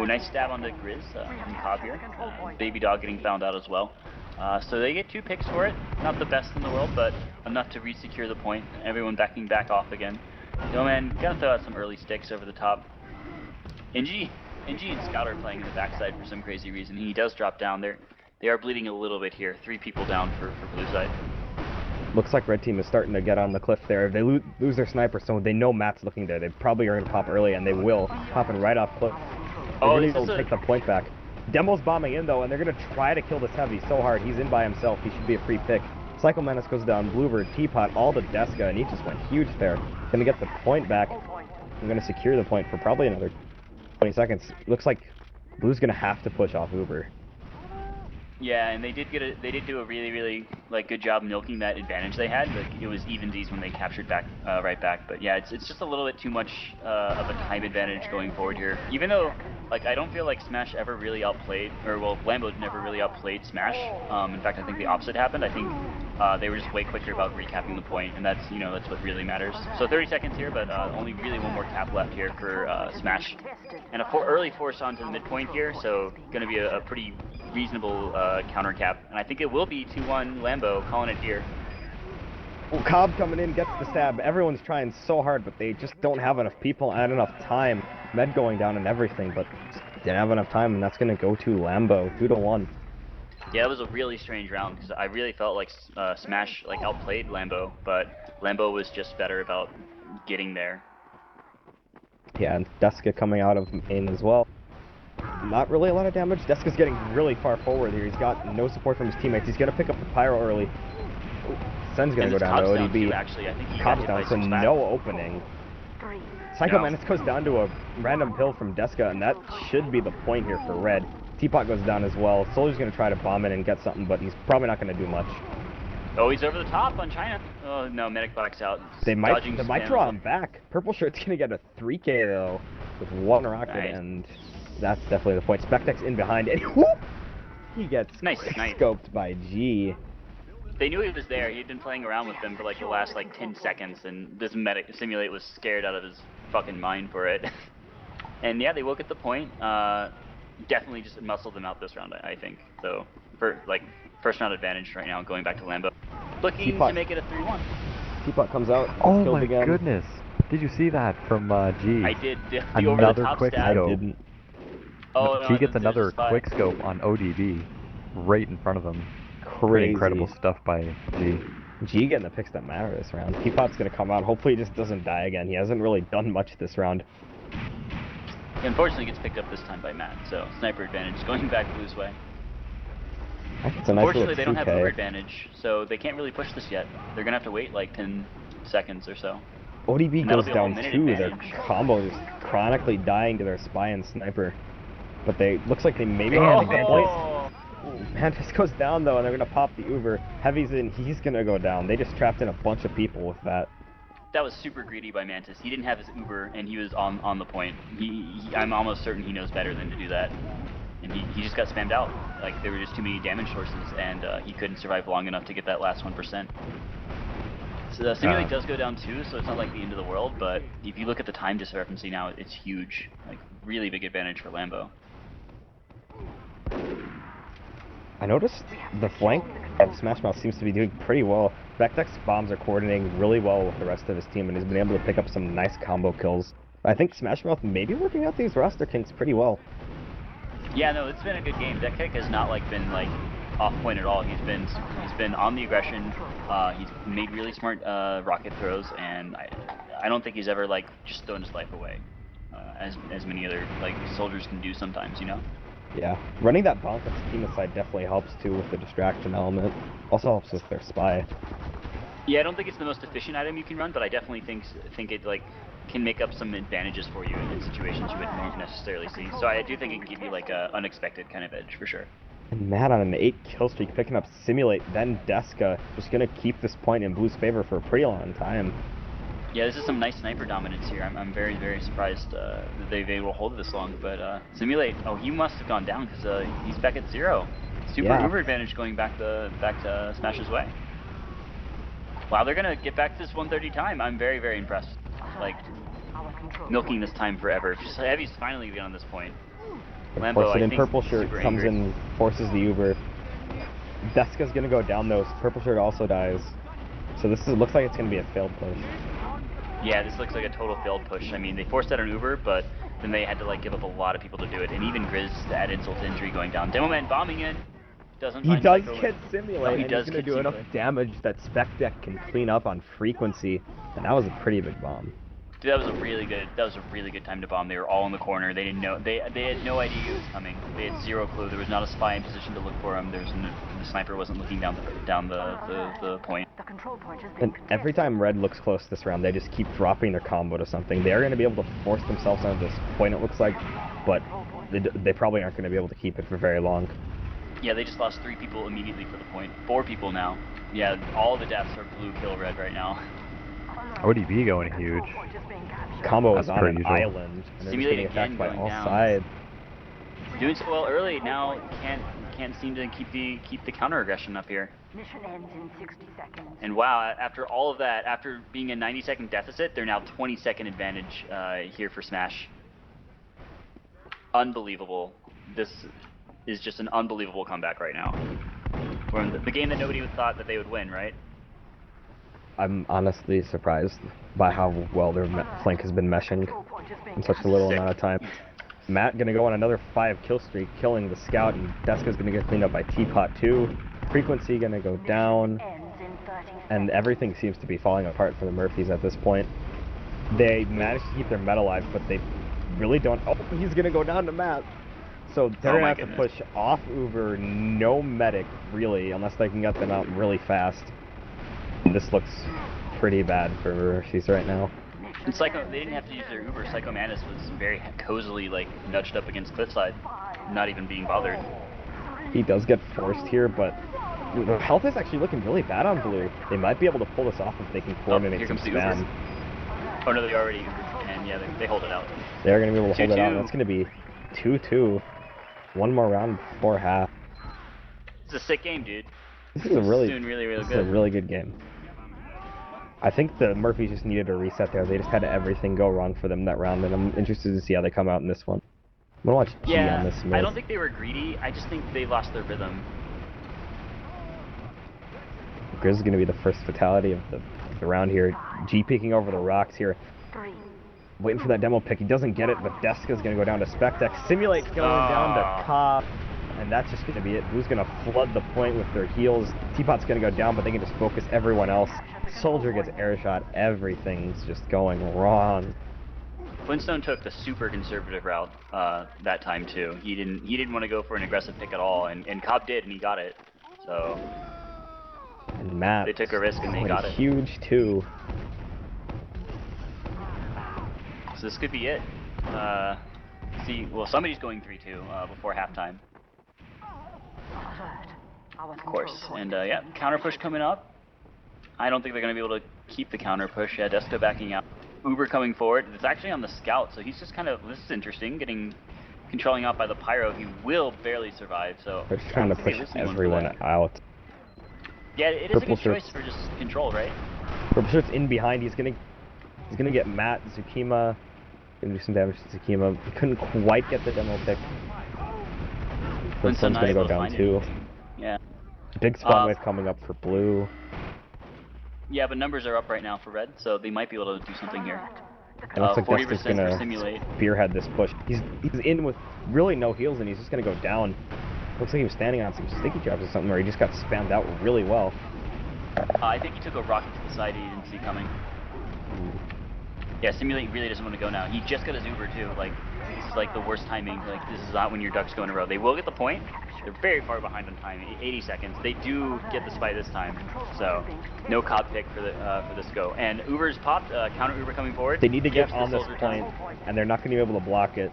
nice stab on the Grizz from Cobb here. Baby Dog getting found out as well. So they get 2 picks for it. Not the best in the world, but enough to re-secure the point. Everyone backing back off again. Man, gotta throw out some early sticks over the top. NG and Scout are playing in the backside for some crazy reason. He does drop down there. They are bleeding a little bit here. 3 people down for Blue side. Looks like Red Team is starting to get on the cliff there. If they lose their sniper, so they know Matt's looking there. They probably are going to pop early, and they will. Popping right off cliff. They're going to take the point back. Demo's bombing in, though, and they're going to try to kill this Heavy so hard. He's in by himself. He should be a free pick. Psycho Mantis goes down. Bluebird, Teapot, all the Deska, and he just went huge there. Going to get the point back. I'm going to secure the point for probably another 20 seconds. Looks like Blue's going to have to push off Uber. Yeah, and they did do a really, really like good job milking that advantage they had. Like, it was evensies when they captured back right back. But yeah, it's just a little bit too much of a time advantage going forward here. Even though like I don't feel like Smash ever really outplayed, or well, Lambo never really outplayed Smash. In fact, I think the opposite happened. I think they were just way quicker about recapping the point, and that's that's what really matters. So 30 seconds here, but only really one more cap left here for Smash, and a early force onto the midpoint here. So going to be a pretty reasonable counter cap, and I think it will be 2-1 Lambo, calling it here. Well, Cobb coming in gets the stab. Everyone's trying so hard, but they just don't have enough people and enough time. Med going down and everything, but didn't have enough time, and that's going to go to Lambo, 2-1. Yeah, it was a really strange round, because I really felt like Smash like outplayed Lambo, but Lambo was just better about getting there. Yeah, and Deska coming out of main as well. not really a lot of damage. Deska's getting really far forward here. He's got no support from his teammates. He's going to pick up the pyro early. Ooh, Sen's going to go down to ODB. Too, actually. I think he Cobb's got down, hit so by no opening. Psycho Menace goes down to a random pill from Deska, and that should be the point here for Red. Teapot goes down as well. Soldier's going to try to bomb it and get something, but he's probably not going to do much. Oh, he's over the top on China. Oh, no, medic box out. They might draw him back. Purple Shirt's going to get a 3K, though, with one rocket, nice. And that's definitely the point. Spectex in behind, and whoop! He gets scoped by G. They knew he was there. He'd been playing around with them for like the last 10 seconds, and this medic Simulate was scared out of his fucking mind for it. And yeah, they will get the point. Definitely just muscled them out this round, I think. So, for first round advantage right now, going back to Lambo. Looking Teapot. to make it a 3-1. Teapot comes out. Oh my again. goodness! Did you see that from G? I did. The Another over the top quick stab. scope. I didn't. Oh, G no, gets another just quick scope on ODB, right in front of him. Crazy. Pretty incredible stuff by G. G getting the picks that matter this round. Teapot's gonna come out. Hopefully he just doesn't die again. He hasn't really done much this round. He unfortunately gets picked up this time by Matt, so sniper advantage going back Blue's way. It's a nice Unfortunately, they don't have 2K. Uber advantage, so they can't really push this yet. They're gonna have to wait 10 seconds or so. ODB goes down too. Their advantage. combo is chronically dying to their spy and sniper. But looks like they maybe have a point. Mantis goes down though, and they're gonna pop the Uber. Heavy's in, he's gonna go down. They just trapped in a bunch of people with that. That was super greedy by Mantis. He didn't have his Uber, and he was on the point. I'm almost certain he knows better than to do that. And he just got spammed out. There were just too many damage sources, and he couldn't survive long enough to get that last 1%. So Simulate does go down too, so it's not like the end of the world, but if you look at the time discrepancy now, it's huge. Really big advantage for Lambo. I noticed the flank of Smash Mouth seems to be doing pretty well. Vectex bombs are coordinating really well with the rest of his team, and he's been able to pick up some nice combo kills. I think Smash Mouth may be working out these roster kinks pretty well. Yeah, no, it's been a good game. That kick has not been off point at all. He's been on the aggression. He's made really smart rocket throws, and I don't think he's ever just thrown his life away, as many other soldiers can do sometimes, you know. Yeah, running that bomb from the team aside definitely helps too with the distraction element. Also helps with their spy. Yeah, I don't think it's the most efficient item you can run, but I definitely think it can make up some advantages for you in situations you wouldn't necessarily see. So I do think it can give you a unexpected kind of edge for sure. And Matt on an 8 kill streak, picking up Simulate, then Deska, just gonna keep this point in Blue's favor for a pretty long time. Yeah, this is some nice sniper dominance here. I'm very, very surprised that they've able to hold it this long. But Simulate, he must have gone down because he's back at 0. Super Uber advantage going back to Smash's way. Wow, they're gonna get back to this 130 time. I'm very, very impressed. Milking this time forever. Heavy's finally been on this point. Lambo, I think, Purple Shirt comes in, forces the Uber. Deska's gonna go down though. Purple Shirt also dies. So looks like it's gonna be a failed push. Yeah, this looks like a total failed push. I mean, they forced out an Uber, but then they had to give up a lot of people to do it. And even Grizz to add insult to injury going down. Demoman bombing in. He does get Simulate, and he's gonna do enough damage that Spec Deck can clean up on frequency. And that was a pretty big bomb. Dude, that was a really good time to bomb. They were all in the corner. They didn't know. They had no idea he was coming. They had 0 clue. There was not a spy in position to look for him. The sniper wasn't looking down the point. And every time Red looks close this round, they just keep dropping their combo to something. They are going to be able to force themselves onto this point, it looks like, but they probably aren't going to be able to keep it for very long. Yeah, they just lost 3 people immediately for the point. 4 people now. Yeah, all the deaths are blue kill Red right now. ODB going huge. Combo is on an island, and they're just getting attacked by all sides. Doing so well early, now can't seem to keep the counter aggression up here. Mission ends in 60 seconds. And wow, after all of that, after being a 90-second deficit, they're now 20-second advantage here for Smash. Unbelievable. This is just an unbelievable comeback right now. We're in the game that nobody thought that they would win, right? I'm honestly surprised by how well their flank has been meshing in such a little amount of time. Matt gonna go on another 5 kill streak, killing the scout, and Deska's gonna get cleaned up by Teapot too. Frequency gonna go down, and everything seems to be falling apart for the Murphys at this point. They managed to keep their meta alive, but they really don't. Oh, he's gonna go down to Matt. So they're Oh gonna my have goodness. to push off Uber, no medic, really, unless they can get them out really fast. This looks pretty bad for Mercies right now. And Psycho, they didn't have to use their Uber. Psycho Mantis was very cozily like nudged up against cliffside, not even being bothered. He does get forced here, but the health is actually looking really bad on blue. They might be able to pull this off if they can coordinate here some comes the spam. Oh no, they already Ubered, and yeah, they hold it out. They're going to be able to hold it out. 2-2. That's going to be 2-2. One more round before half. It's a sick game, dude. This is a really, doing really this good. is a really good game. I think the Murphys just needed a reset there. They just had everything go wrong for them that round, and I'm interested to see how they come out in this one. I'm going to watch G on this move. I don't think they were greedy. I just think they lost their rhythm. Grizz is going to be the first fatality of the round here. G peeking over the rocks here. 3. Waiting for that demo pick. He doesn't get it, but Deska's going to go down to Spectex. Simulate going down to Cobb. And that's just going to be it. Blue's going to flood the point with their heals. Teapot's going to go down, but they can just focus everyone else. Soldier gets air shot. Everything's just going wrong. Flintstone took the super conservative route that time too. He didn't want to go for an aggressive pick at all, and Cobb did, and he got it. So And Matt, they took a risk and they going got it. huge too. So this could be it. Well, somebody's going 3-2 before halftime, of course. And yeah, counter push coming up. I don't think they're going to be able to keep the counter push. Yeah, Deska backing out. Uber coming forward. It's actually on the scout, so he's just kind of, this is interesting, controlling out by the pyro. He will barely survive, so They're just trying to push everyone out. Yeah, it is a Purple good choice shirts. for just control, right? Purple Shirt's in behind. He's gonna get Matt. Tsukima gonna do some damage to Tsukima. He couldn't quite get the demo pick. Flintstone's gonna go down too. Yeah. Big spawn wave coming up for blue. Yeah, but numbers are up right now for red, so they might be able to do something here. It looks like 40% Deska's for gonna simulate. spearhead this push. He's in with really no heals, and he's just gonna go down. Looks like he was standing on some sticky jobs or something, where he just got spammed out really well. I think he took a rocket to the side he didn't see coming. Yeah, simulate really doesn't want to go now. He just got his Uber too. Like, this is like the worst timing. Like, this is not when your ducks go in a row. They will get the point. They're very far behind on time, 80 seconds. They do get the spy this time, so no Cobb pick for this go. And Uber's popped. Counter Uber coming forward. They need to get Gives the on this soldier point, time. and they're not gonna be able to block it.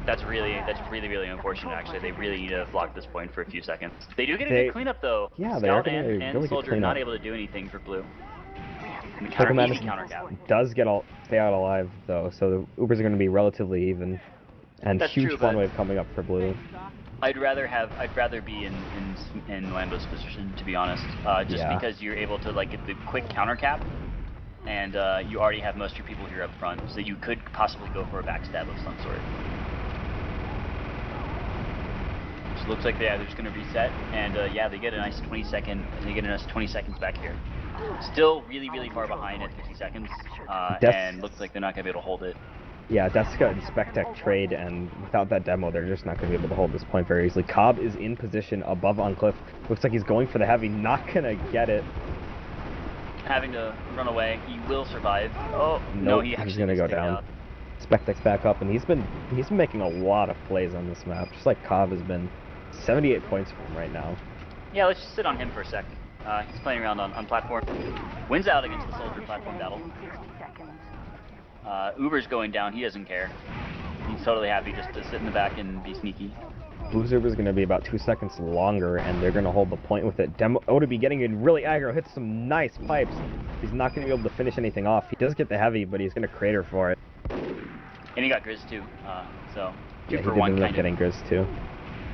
That's really unfortunate. Actually, they really need to block this point for a few seconds. They do get a They- good cleanup though. Yeah, they are Scout getting a and really good Soldier cleanup. not able to do anything for blue. And the Psycho counter, easy Madness counter cap. does stay out alive though, so the Ubers are gonna be relatively even. And That's huge true, spawn but- wave coming up for blue. I'd rather be in Lambo's position, to be honest. Just Yeah. because you're able to like get the quick counter cap, and you already have most of your people here up front, so you could possibly go for a backstab of some sort. So it looks like they're just gonna reset, and yeah, they get a nice 20 seconds back here. Still really far behind at 50 seconds, and looks like they're not gonna be able to hold it. Yeah, Deska and Spectec trade, and without that demo, they're just not going to be able to hold this point very easily. Cobb is in position above on Cliff. Looks like he's going for the heavy, not going to get it. Having to run away, he will survive. Oh, no, Nope, he's going to go down. Spectec's back up, and he's been making a lot of plays on this map, just like Cobb has been. 78 points for him right now. Yeah, let's just sit on him for a sec. He's playing around on platform. Wins out against the Soldier platform battle. 60 seconds. Uber's going down, he doesn't care. He's totally happy just to sit in the back and be sneaky. Blue's Uber is going to be about 2 seconds longer, and they're going to hold the point with it. Demo Otobi getting in really aggro, hits some nice pipes. He's not going to be able to finish anything off. He does get the heavy, but he's going to crater for it. And he got Grizz too, so Yeah, 2 he for did 1 end up kind getting of. Grizz too.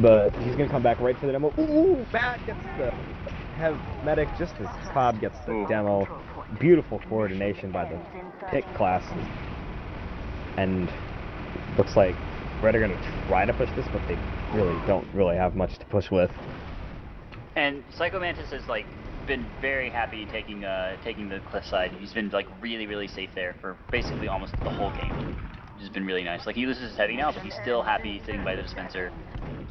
But he's going to come back right for the demo. Ooh, Matt gets the Hev Medic just as Cobb gets the Ooh. demo. Beautiful coordination by the pick classes. And looks like Red are going to try to push this, but they don't really have much to push with. And Psycho Mantis has like been very happy taking the cliff side. He's been like really safe there for basically almost the whole game, which has been really nice. Like he loses his heavy now, but he's still happy sitting by the dispenser.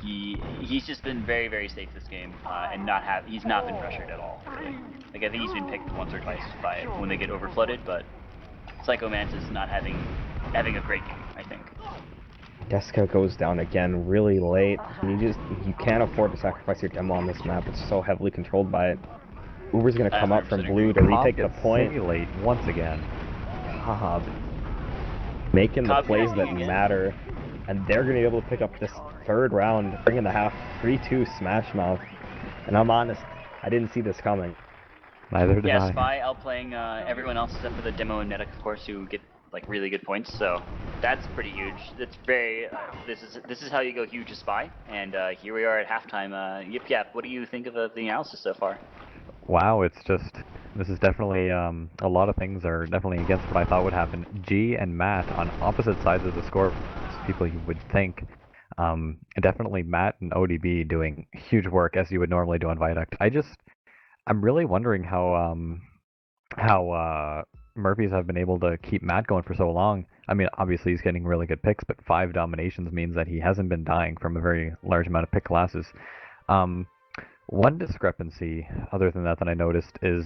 He's just been very safe this game, and he's not been pressured at all. Really. Like I think he's been picked once or twice by when they get overflooded, but Psycho Mantis not having a great game, I think. Deska goes down again really late. You can't afford to sacrifice your demo on this map. It's so heavily controlled by it. Uber's gonna come out from blue to retake the point. Simulate once again. Cobb making the Cobb plays that again. matter, and they're gonna be able to pick up this third round, bring in the half 3-2 Smash Mouth. And I'm honest, I didn't see this coming. Neither did Yeah, I. Spy outplaying everyone else except for the demo and medic, of course, who get like really good points. So that's pretty huge. That's very. This is how you go huge as Spy. And here we are at halftime. Yip Yap, what do you think of the analysis so far? Wow, it's just, this is definitely, a lot of things are definitely against what I thought would happen. G and Matt on opposite sides of the score, people you would think. Definitely Matt and ODB doing huge work as you would normally do on Viaduct. I'm really wondering how Murphys have been able to keep Matt going for so long. I mean, obviously he's getting really good picks, but 5 dominations means that he hasn't been dying from a very large amount of pick classes. One discrepancy, other than that I noticed, is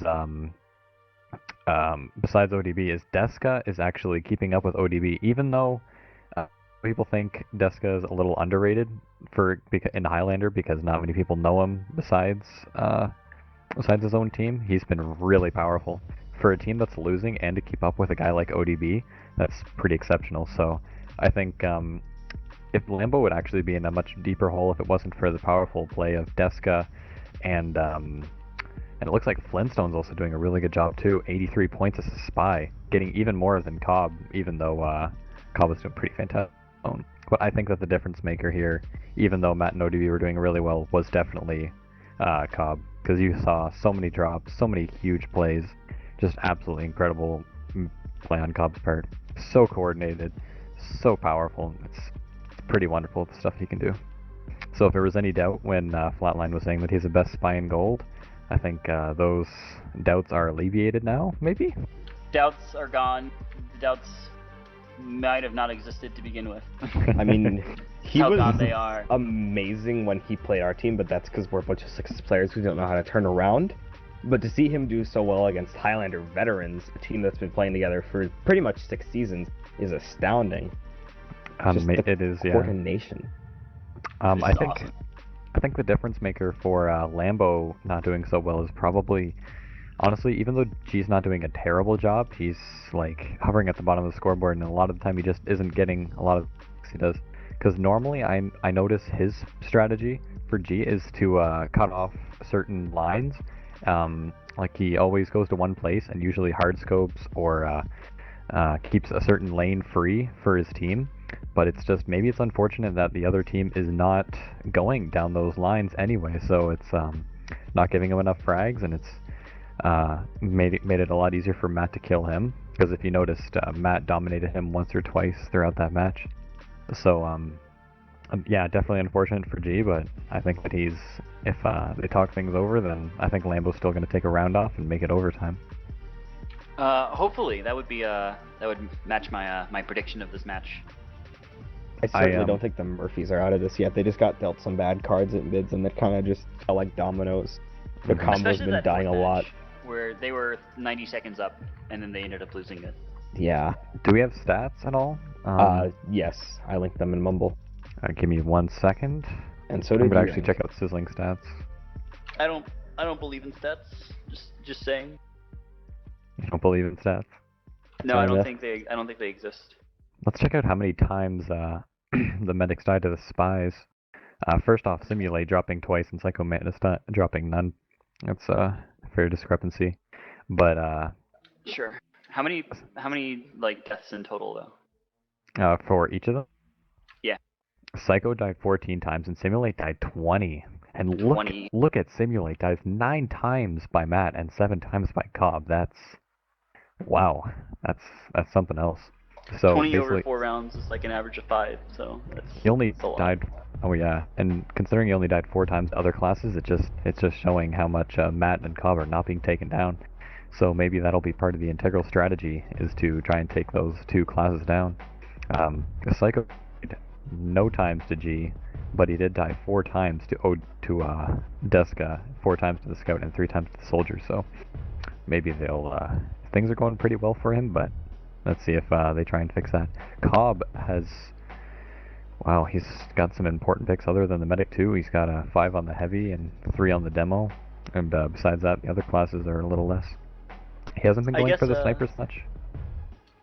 besides ODB, is Deska is actually keeping up with ODB, even though people think Deska is a little underrated in Highlander because not many people know him besides his own team. He's been really powerful for a team that's losing, and to keep up with a guy like ODB, that's pretty exceptional. So I think if Lambo would actually be in a much deeper hole if it wasn't for the powerful play of Deska, and it looks like Flintstone's also doing a really good job too. 83 points as a Spy, getting even more than Cobb, even though Cobb was doing pretty fantastic. But I think that the difference maker here, even though Matt and ODB were doing really well, was definitely Cobb, because you saw so many drops, so many huge plays, just absolutely incredible play on Cobb's part. So coordinated, so powerful. It's pretty wonderful the stuff he can do. So if there was any doubt when Flatline was saying that he's the best Spy in Gold, I think those doubts are alleviated now, maybe? Doubts are gone. The doubts might have not existed to begin with. I mean, he How was gone they are. amazing when he played our team, but that's because we're a bunch of 6 players who don't know how to turn around. But to see him do so well against Highlander veterans, a team that's been playing together for pretty much 6 seasons, is astounding. It is, yeah. Coordination. I think awesome. I think the difference maker for Lambo not doing so well is probably, honestly, even though G's not doing a terrible job, he's like hovering at the bottom of the scoreboard, and a lot of the time he just isn't getting a lot of he does. Because normally I notice his strategy for G is to cut off certain lines. Like he always goes to one place and usually hard scopes or keeps a certain lane free for his team. But it's just, maybe it's unfortunate that the other team is not going down those lines anyway, so it's not giving him enough frags, and it's made it a lot easier for Matt to kill him, because if you noticed, Matt dominated him once or twice throughout that match. So yeah, definitely unfortunate for G, but I think that if they talk things over, then I think Lambo's still going to take a round off and make it overtime. Hopefully that would be that would match my prediction of this match. I certainly don't think the Murphys are out of this yet. They just got dealt some bad cards at mids, and that kind of just felt like dominoes. The combo's Especially been that dying a fourth lot. match, where they were 90 seconds up, and then they ended up losing it. Yeah. Do we have stats at all? Yes. I linked them in Mumble. Give me 1 second. And so I'm did gonna you. actually check out Sizzling stats. I don't believe in stats. Just saying. You don't believe in stats? No, I don't think they exist. Let's check out how many times the medics died to the spies. First off, Simulate dropping twice and Psycho Mantis dropping none. That's a fair discrepancy. But Sure. How many like deaths in total though? for each of them? Yeah. Psycho died 14 times and Simulate died 20. And 20. look at Simulate dies 9 times by Matt and 7 times by Cobb. That's wow. That's something else. So 20 basically, over 4 rounds is like an average of 5, so he only that's a lot. died. Oh yeah, and considering he only died 4 times to other classes, it's just showing how much Matt and Cobb are not being taken down. So maybe that'll be part of the integral strategy, is to try and take those 2 classes down. Psycho died no times to G, but he did die 4 times to Deska, 4 times to the Scout, and 3 times to the Soldier. So maybe things are going pretty well for him, but let's see if they try and fix that. Cobb has Wow, he's got some important picks other than the medic too. He's got a 5 on the heavy and 3 on the demo. And besides that, the other classes are a little less. He hasn't been I going guess, for the snipers much.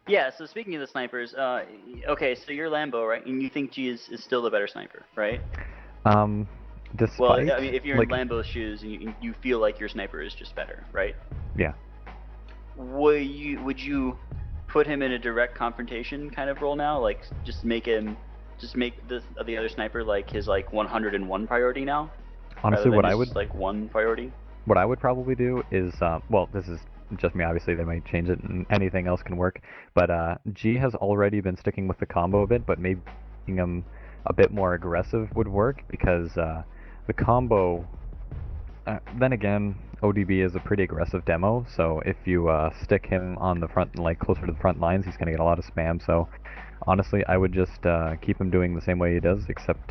yeah, so speaking of the snipers, okay, so you're Lambo, right? And you think G is still the better sniper, right? Well, Despite I mean, if you're like, in Lambo's shoes and you feel like your sniper is just better, right? yeah. Would you put him in a direct confrontation kind of role now? Like, just make the other sniper like his like 101 priority now, rather Honestly, than what I his would like 1 priority? what I would probably do is well, this is just me. Obviously, they might change it, and anything else can work. But G has already been sticking with the combo a bit, but maybe making him a bit more aggressive would work because the combo. Then again, ODB is a pretty aggressive demo, so if you stick him on the front, like closer to the front lines, he's gonna get a lot of spam. So honestly, I would just keep him doing the same way he does, except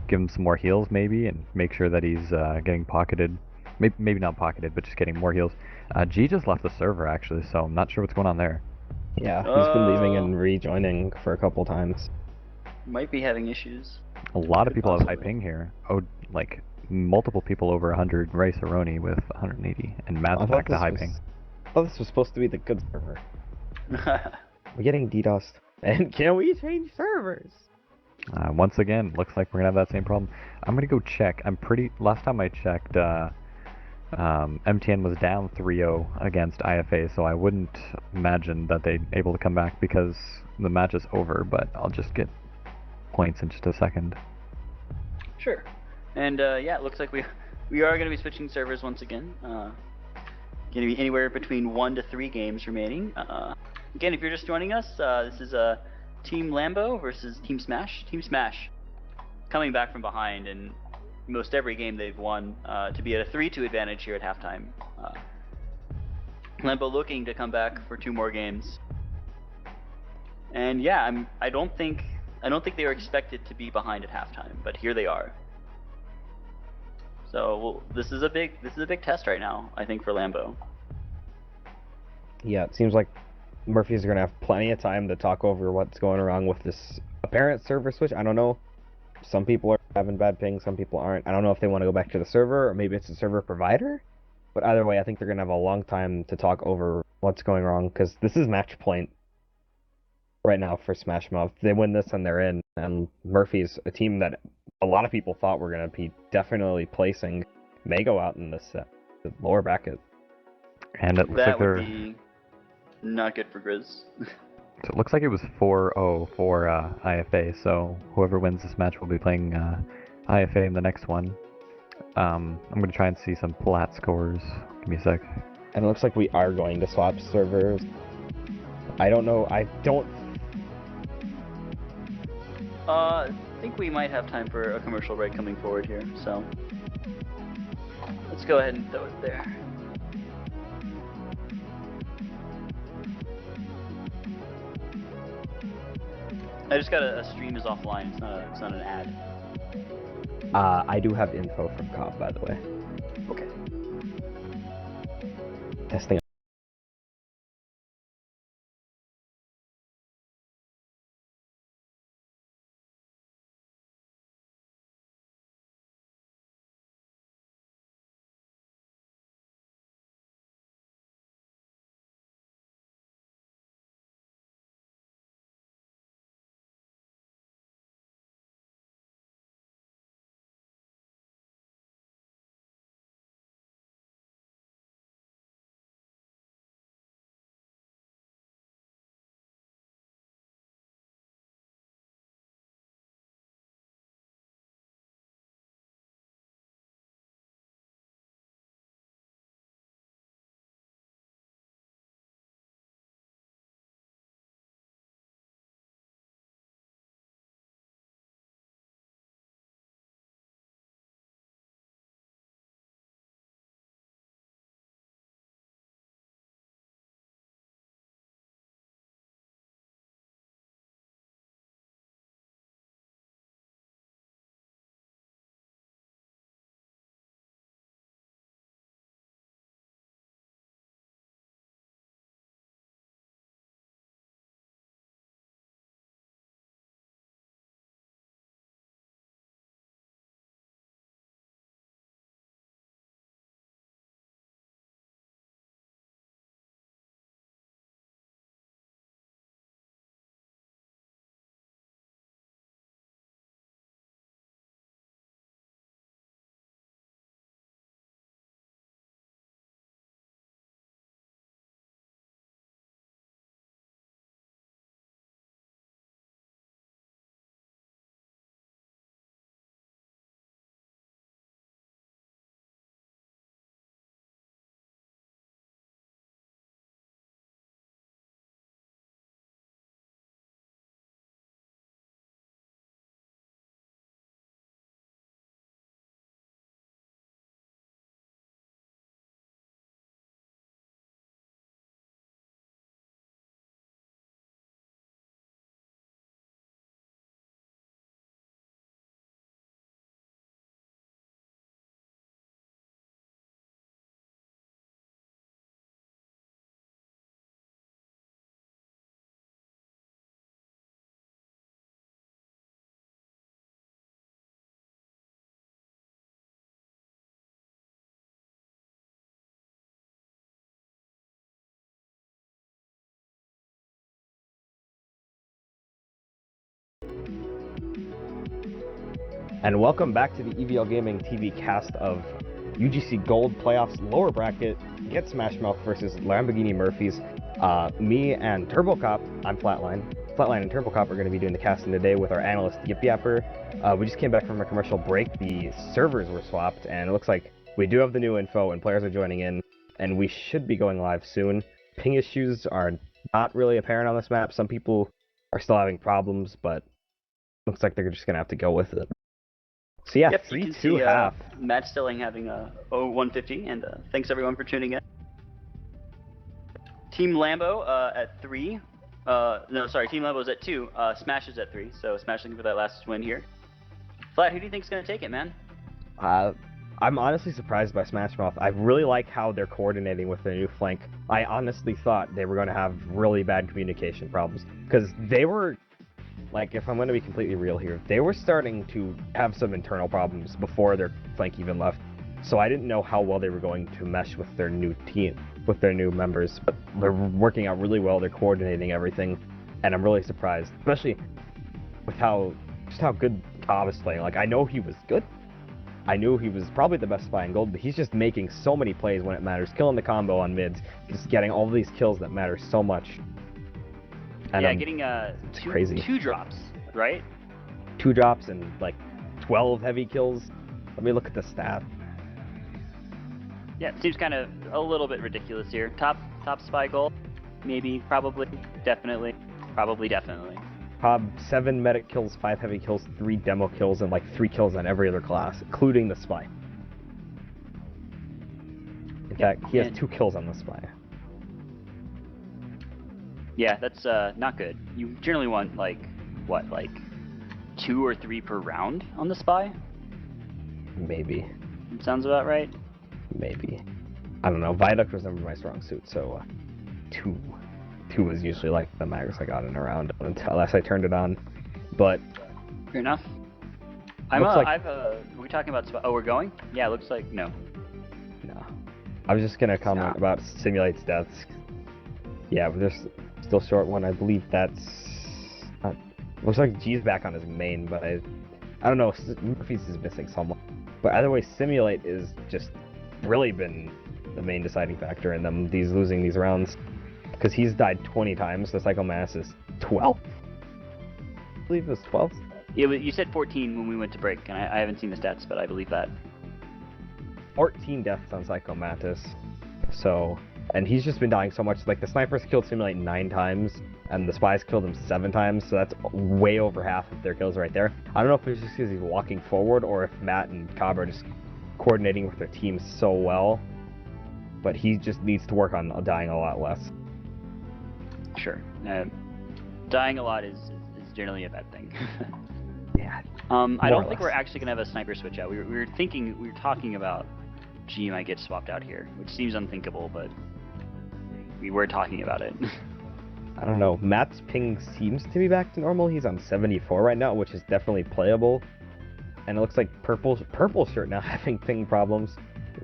give him some more heals maybe, and make sure that he's getting pocketed. Maybe not pocketed, but just getting more heals. G just left the server actually, so I'm not sure what's going on there. Yeah, he's been leaving and rejoining for a couple times. Might be having issues. A lot of Could people have high possibly. ping here. Oh, like multiple people over 100. Ray Cerrone with 180, and Matt's back to high ping. I thought this was supposed to be the good server. We're getting DDoSed. And can we change servers? Once again, looks like we're gonna have that same problem. I'm gonna go check. Last time I checked, MTN was down 3-0 against IFA, so I wouldn't imagine that they'd able to come back because the match is over. But I'll just get points in just a second. Sure. And yeah, it looks like we are going to be switching servers once again. Going to be anywhere between 1 to 3 games remaining. Again, if you're just joining us, this is Team Lambo versus Team Smash. Team Smash coming back from behind, and most every game they've won to be at a 3-2 advantage here at halftime. Lambo looking to come back for 2 more games. And yeah, I don't think they were expected to be behind at halftime, but here they are. So this is a big test right now, I think, for Lambo. Yeah, it seems like Murphy's are gonna have plenty of time to talk over what's going wrong with this apparent server switch. I don't know. Some people are having bad ping, some people aren't. I don't know if they want to go back to the server or maybe it's the server provider. But either way, I think they're gonna have a long time to talk over what's going wrong because this is match point right now for Smash Mouth. They win this and they're in. And Murphy's a team that a lot of people thought were gonna be definitely placing may go out in this lower bracket. And it looks That like would they're. be not good for Grizz. So it looks like it was 4-0 for IFA, so whoever wins this match will be playing IFA in the next one. I'm going to try and see some plat scores. Give me a sec. And it looks like we are going to swap servers. I don't know. I think we might have time for a commercial break coming forward here, so let's go ahead and throw it there. I just got a stream is offline. It's not an ad. I do have info from Cobb, by the way. Okay. Testing And welcome back to the EVL Gaming TV cast of UGC Gold Playoffs Lower Bracket Get Smash Mouth versus Lamborghini Murphys. Me and TurboCop, I'm Flatline. Flatline and TurboCop are going to be doing the casting today with our analyst Yip Yapper. We just came back from a commercial break. The servers were swapped, and it looks like we do have the new info, and players are joining in, and we should be going live soon. Ping issues are not really apparent on this map. Some people are still having problems, but looks like they're just going to have to go with it. So yeah, Yep, 3-2 half. Matt Stilling having a 150, and thanks everyone for tuning in. Team Lambo at 3. No, sorry, Team Lambo's at 2. Smash is at 3, so Smash looking for that last win here. Flat, who do you think's going to take it, man? I'm honestly surprised by Smash Mouth. I really like how they're coordinating with their new flank. I honestly thought they were going to have really bad communication problems, because they were, like, if I'm going to be completely real here, they were starting to have some internal problems before their flank even left. So I didn't know how well they were going to mesh with their new team, with their new members. But they're working out really well. They're coordinating everything, and I'm really surprised, especially with just how good Cobb is playing. Like, I know he was good. I knew he was probably the best spy in gold, but he's just making so many plays when it matters, killing the combo on mids, just getting all these kills that matter so much. And yeah, getting crazy. 2 drops, right? 2 drops and like 12 heavy kills. Let me look at the stat. Yeah, it seems kind of a little bit ridiculous here. Top spy goal, maybe, probably, definitely, probably, definitely. Cobb 7 medic kills, 5 heavy kills, 3 demo kills, and like 3 kills on every other class, including the spy. In fact, he has 2 kills on the spy. Yeah, that's not good. You generally want, like, what, like 2 or 3 per round on the spy? Maybe. Sounds about right. Maybe. I don't know. Viaduct was never my strong suit, so 2 was usually like the max I got in a round unless I turned it on. But fair enough. Are we talking about spy? Oh, we're going? Yeah, it looks like no. No. I was just gonna comment about Simulate's deaths. Yeah, but there's still short one. I believe that's looks like G's back on his main, but I don't know. Murphy's is missing someone. But either way, Simulate is just really been the main deciding factor in them losing these rounds, because he's died 20 times. The cycle mass is 12. I believe it was 12. Yeah, you said 14 when we went to break, and I haven't seen the stats, but I believe that. 14 deaths on Psycho Mantis. So, and he's just been dying so much. Like, the snipers killed Simulate 9 times, and the spies killed him 7 times, so that's way over half of their kills right there. I don't know if it's just because he's walking forward, or if Matt and Cobb are just coordinating with their teams so well, but he just needs to work on dying a lot less. Sure. Dying a lot is generally a bad thing. Yeah. I don't think we're actually gonna have a sniper switch out. We were talking about G might get swapped out here, which seems unthinkable, but we were talking about it. I don't know. Matt's ping seems to be back to normal. He's on 74 right now, which is definitely playable. And it looks like purple shirt now having ping problems.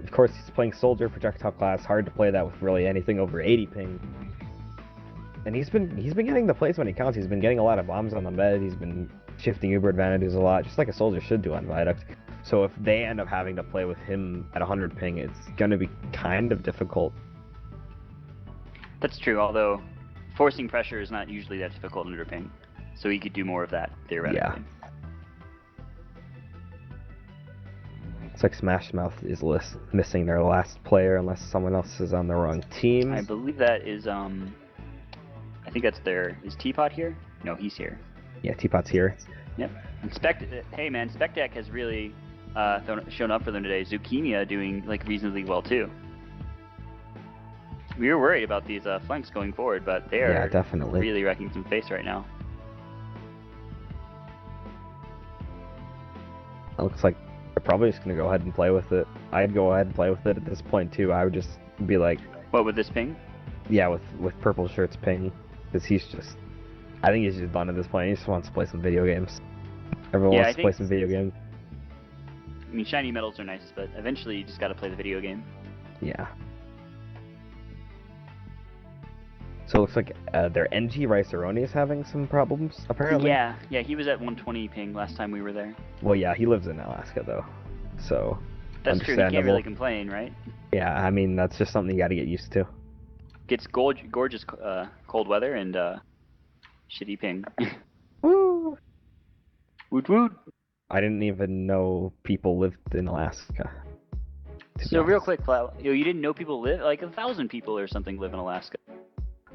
Of course, he's playing soldier projectile class. Hard to play that with really anything over 80 ping. And he's been getting the plays when he counts. He's been getting a lot of bombs on the med. He's been shifting Uber advantages a lot, just like a soldier should do on Viaduct. So if they end up having to play with him at 100 ping, it's going to be kind of difficult. That's true, although forcing pressure is not usually that difficult under ping. So he could do more of that, theoretically. Yeah. It's like Smash Mouth is missing their last player unless someone else is on the wrong team. I believe that is, I think that's is Teapot here? No, he's here. Yeah, Teapot's here. Yep. And hey man, Spectac has really shown up for them today. Zucchini doing like reasonably well too. We were worried about these flanks going forward, but they are definitely really wrecking some face right now. It looks like they're probably just going to go ahead and play with it. I'd go ahead and play with it at this point too. I would just be like... What, with this ping? Yeah, with purple shirt's ping. Because I think he's just done at this point. He just wants to play some video games. Everyone wants to play some video games. I mean, shiny medals are nice, but eventually you just got to play the video game. Yeah. So it looks like their NG Rice-A-Roni is having some problems, apparently. Yeah, he was at 120 ping last time we were there. Well, yeah, he lives in Alaska, though. So, That's true, he can't really complain, right? Yeah, I mean, that's just something you gotta get used to. Gets gorgeous cold weather and shitty ping. Woo! Woot woot! I didn't even know people lived in Alaska. So real quick, you didn't know people live? Like 1,000 people or something live in Alaska.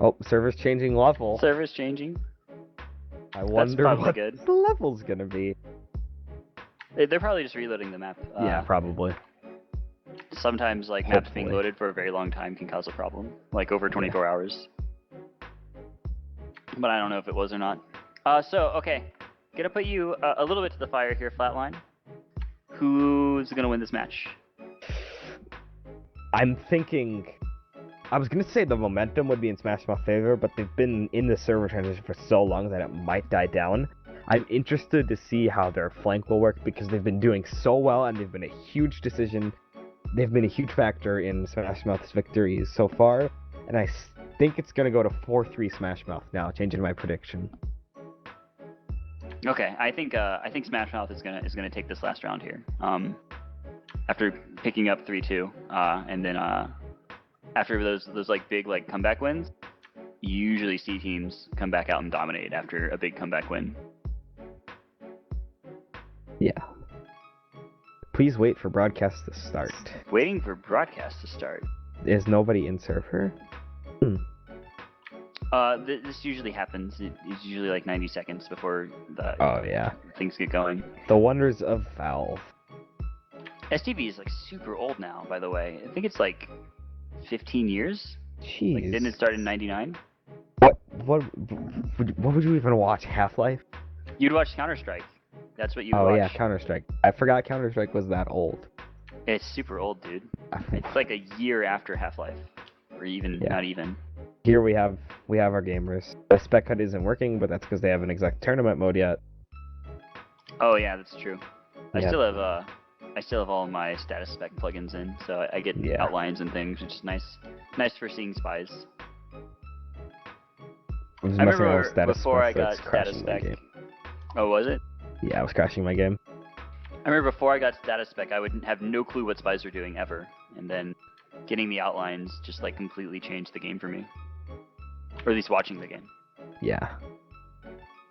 Oh, server's changing level. Server's changing. I wonder what good. the level's gonna be. They're probably just reloading the map. Yeah, probably. Sometimes, like, maps being loaded for a very long time can cause a problem. Like, over 24 hours. But I don't know if it was or not. Okay. Gonna put you a little bit to the fire here, Flatline. Who's gonna win this match? I'm thinking... I was gonna say the momentum would be in Smash Mouth's favor, but they've been in the server transition for so long that it might die down. I'm interested to see how their flank will work because they've been doing so well and they've been a huge decision. They've been a huge factor in Smash Mouth's victories so far, and I think it's gonna go to 4-3 Smash Mouth now, changing my prediction. Okay, I think Smash Mouth is gonna take this last round here. After picking up 3-2, and then after those like big like comeback wins, you usually see teams come back out and dominate after a big comeback win. Yeah. Please wait for broadcast to start. Waiting for broadcast to start. Is nobody in server? This usually happens. It's usually like 90 seconds before things get going. The wonders of Valve. STV is like super old now, by the way. I think it's like 15 years. Jeez. Like, didn't it start in 99? What would you even watch? Half-Life? You'd watch Counter-Strike. That's what you would watch. Oh yeah, Counter-Strike. I forgot Counter-Strike was that old. It's super old, dude. It's like a year after Half-Life. Or even, not even. Here we have our gamers. The spec cut isn't working, but that's because they haven't exact tournament mode yet. Oh yeah, that's true. I still have all my status spec plugins in, so I get outlines and things, which is nice. Nice for seeing spies. I remember before I got status spec. Oh, was it? Yeah, I was crashing my game. I remember before I got status spec, I would have no clue what spies were doing ever, and then getting the outlines just like completely changed the game for me, or at least watching the game. Yeah.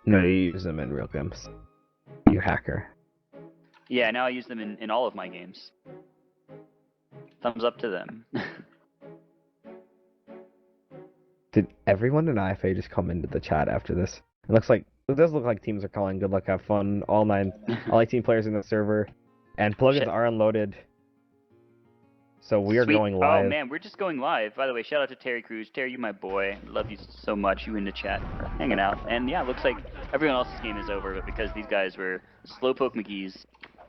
No, you use them in real games. You hacker. Yeah, now I use them in all of my games. Thumbs up to them. Did everyone in IFA just come into the chat after this? It does look like teams are calling good luck, have fun. All 18 players in the server, and plugins are unloaded. So we are going live. Oh man, we're just going live. By the way, shout out to Terry Cruz. Terry, you my boy. Love you so much. You in the chat, hanging out. And yeah, looks like everyone else's game is over, but because these guys were slowpoke McGee's,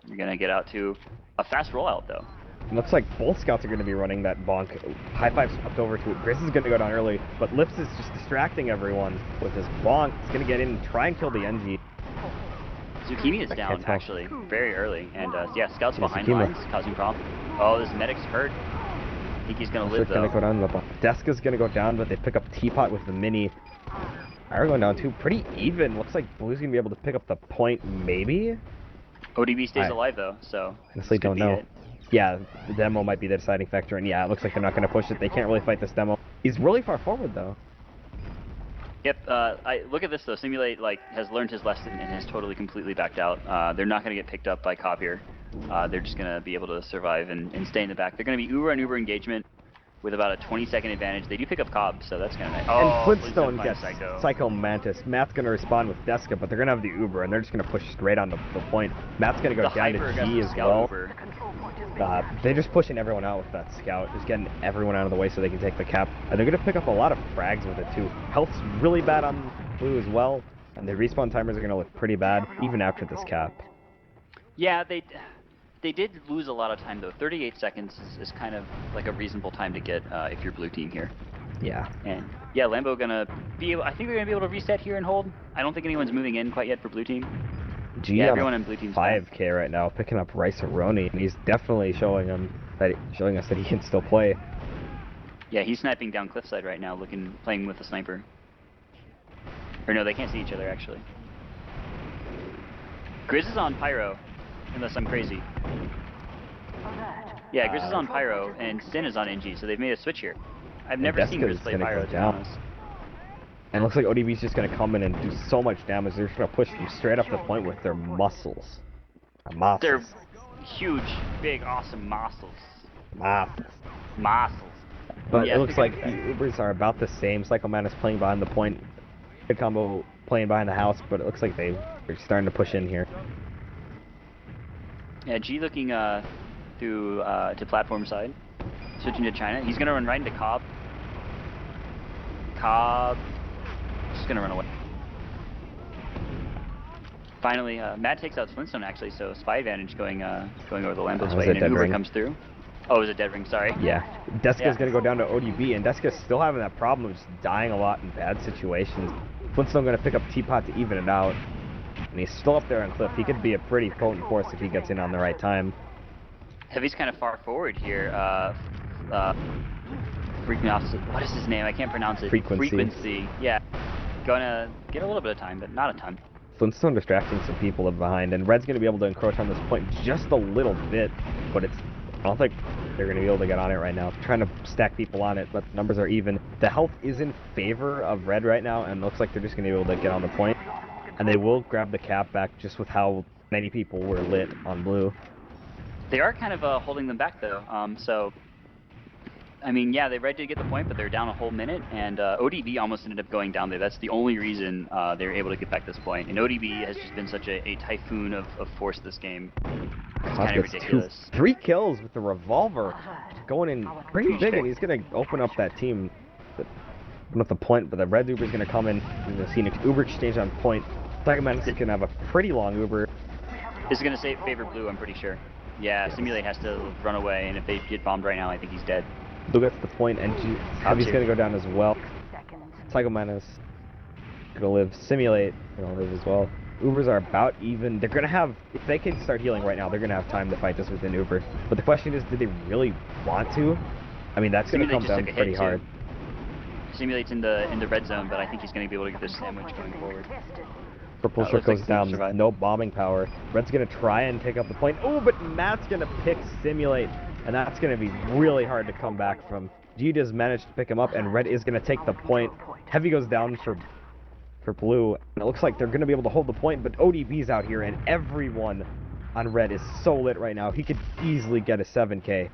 you're gonna get out to a fast rollout though. It looks like both scouts are going to be running that bonk. High Five swept over to it. Grizz is going to go down early, but Lips is just distracting everyone with his bonk. He's going to get in and try and kill the NG. Zucchini is down, actually, very early. And yeah, scouts behind lines, causing problems. Oh, this medic's hurt. I think he's going to live, though. Go down the bonk. Deska's going to go down, but they pick up Teapot with the mini. Are going down, too. Pretty even. Looks like Blue's going to be able to pick up the point, maybe? ODB stays alive, though, so... Honestly, don't know. Yeah, the demo might be the deciding factor, and yeah, it looks like they're not going to push it. They can't really fight this demo. He's really far forward, though. Yep, look at this, though. Simulate, has learned his lesson and has totally completely backed out. They're not going to get picked up by Copier. They're just going to be able to survive and stay in the back. They're going to be Uber and Uber engagement with about a 20-second advantage. They do pick up Cobb, so that's kind of nice. And Flintstone gets Psycho Mantis. Matt's going to respond with Deska, but they're going to have the Uber, and they're just going to push straight on the point. Matt's going to go down to G as well. They're just pushing everyone out with that scout, just getting everyone out of the way so they can take the cap. And they're going to pick up a lot of frags with it too. Health's really bad on Blue as well, and the respawn timers are going to look pretty bad even after this cap. Yeah, they did lose a lot of time though. 38 seconds is kind of like a reasonable time to get if you're Blue team here. Yeah. And yeah, Lambo gonna be able, I think we're gonna be able to reset here and hold. I don't think anyone's moving in quite yet for Blue team. G yeah, everyone in Blue team's 5K right now, picking up Rice-A-Roni, and he's definitely showing us that he can still play. Yeah, he's sniping down cliffside right now, playing with the sniper. Or no, they can't see each other actually. Grizz is on Pyro, unless I'm crazy. Yeah, Grizz is on Pyro, and Sin is on NG, so they've made a switch here. I've never seen Grizz play Pyro, to be honest. And it looks like ODB's just going to come in and do so much damage. They're just going to push them straight up the point with their muscles. They're huge, big, awesome muscles. Muscles. But yeah, it looks like the Ubers are about the same. Psycho Man is playing behind the point. Good combo playing behind the house, but it looks like they're starting to push in here. Yeah, G looking through to platform side. Switching to China. He's going to run right into Cobb. Cobb. Just going to run away. Finally, Matt takes out Flintstone actually, so spy advantage going over the Lambo's way, and an Uber comes through. Oh, it was a dead ring, sorry. Yeah. Deska's going to go down to ODB, and Deska's still having that problem of just dying a lot in bad situations. Flintstone going to pick up Teapot to even it out. And he's still up there on Cliff. He could be a pretty potent force if he gets in on the right time. Heavy's kind of far forward here. Freaking off. What is his name? I can't pronounce it. Frequency. Yeah. Gonna get a little bit of time, but not a ton. Flintstone distracting some people behind, and Red's going to be able to encroach on this point just a little bit, but I don't think they're going to be able to get on it right now. Trying to stack people on it, but the numbers are even. The health is in favor of Red right now, and looks like they're just going to be able to get on the point. And they will grab the cap back just with how many people were lit on blue. They are kind of holding them back though, so... I mean, yeah, they Red did get the point, but they're down a whole minute, and ODB almost ended up going down there. That's the only reason they were able to get back this point. And ODB has just been such a typhoon of force this game. It's kind of ridiculous. 3 kills with the revolver, going in pretty big, and he's going to open up that team. Open up the point, but the Red Uber's going to come in. We're going to see an Uber exchange on point. Psycho Man is going to have a pretty long Uber. This is going to favor blue, I'm pretty sure. Yeah, Simulate has to run away, and if they get bombed right now, I think he's dead. Blue gets the point, and Heavy's going to go down as well. Psycho Man is going to live. Simulate going to live as well. Ubers are about even. They're going to have, if they can start healing right now, they're going to have time to fight this with an Uber. But the question is, do they really want to? I mean, that's going to come down pretty hard. Simulate's in the red zone, but I think he's going to be able to get this sandwich going forward. Purple shirt goes down, no bombing power. Red's going to try and take up the point. Oh, but Matt's going to pick Simulate, and that's going to be really hard to come back from. G does manage to pick him up, and Red is going to take the point. Heavy goes down for blue, and it looks like they're going to be able to hold the point, but ODB's out here, and everyone on Red is so lit right now. He could easily get a 7K.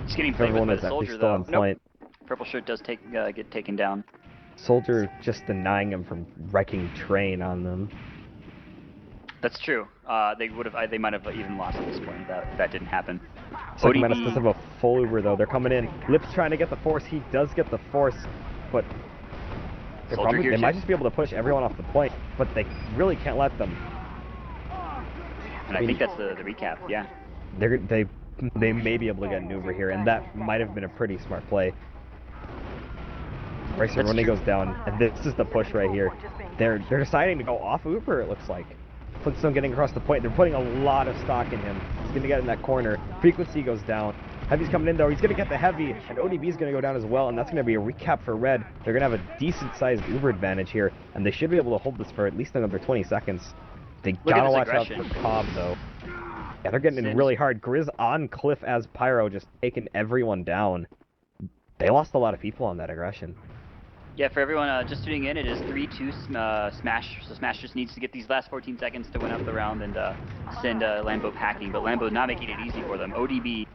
He's getting played with the Soldier, though. On point. Purple shirt does get taken down. Soldier just denying him from wrecking train on them. That's true. They might have even lost at this point if that didn't happen. Psycho Man does have a full Uber though. They're coming in. Lip's trying to get the force. He does get the force, but they might just be able to push everyone off the point. But they really can't let them. And I think that's the recap. Yeah. They may be able to get an Uber here, and that might have been a pretty smart play. Racer Rooney goes down, and this is the push right here. They're deciding to go off Uber, it looks like. Flintstone getting across the point. They're putting a lot of stock in him. He's going to get in that corner. Frequency goes down. Heavy's coming in, though. He's going to get the Heavy, and ODB's going to go down as well, and that's going to be a recap for Red. They're going to have a decent-sized Uber advantage here, and they should be able to hold this for at least another 20 seconds. They got to watch out for Cobb, though. Yeah, they're getting in really hard. Grizz on Cliff as Pyro, just taking everyone down. They lost a lot of people on that aggression. Yeah, for everyone just tuning in, it is 3-2 Smash. So Smash just needs to get these last 14 seconds to win up the round and send Lambo packing. But Lambo not making it easy for them. ODB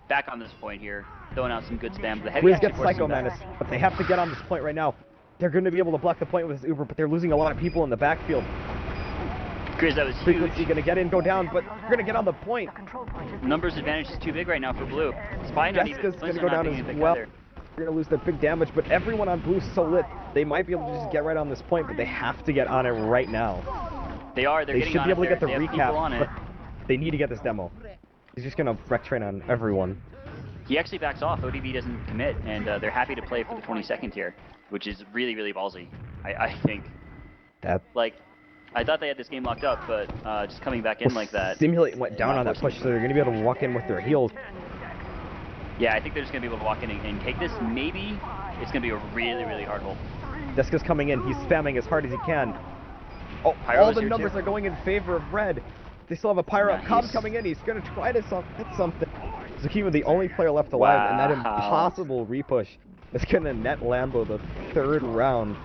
back on this point here, throwing out some good spam. The Heavy Grizz gets Psycho Menace, but they have to get on this point right now. They're going to be able to block the point with this Uber, but they're losing a lot of people in the backfield. Grizz, that was huge. Frequency going to get in, go down, but we're going to get on the point. Numbers advantage is too big right now for blue. Spy not even. Deska's going to go down as well. They're going to lose their big damage, but everyone on blue is so lit. They might be able to just get right on this point, but they have to get on it right now. They are. They should be able to get the recap, but they need to get this demo. He's just going to wreck train on everyone. He actually backs off. ODB doesn't commit, and they're happy to play for the 22nd here, which is really, really ballsy, I think. Like, I thought they had this game locked up, but just coming back in like that. Simulate went down on that push, so they're going to be able to walk in with their heels. Yeah, I think they're just going to be able to walk in and take this. Maybe it's going to be a really, really hard hold. Deska's coming in. He's spamming as hard as he can. Oh, Pyro all is the here numbers too. are going in favor of red. They still have a Pyro. Nice. Cobb's coming in. He's going to try to hit something. Zukiwa, the only player left alive, and that Wow. impossible repush is going to net Lambo the 3rd round.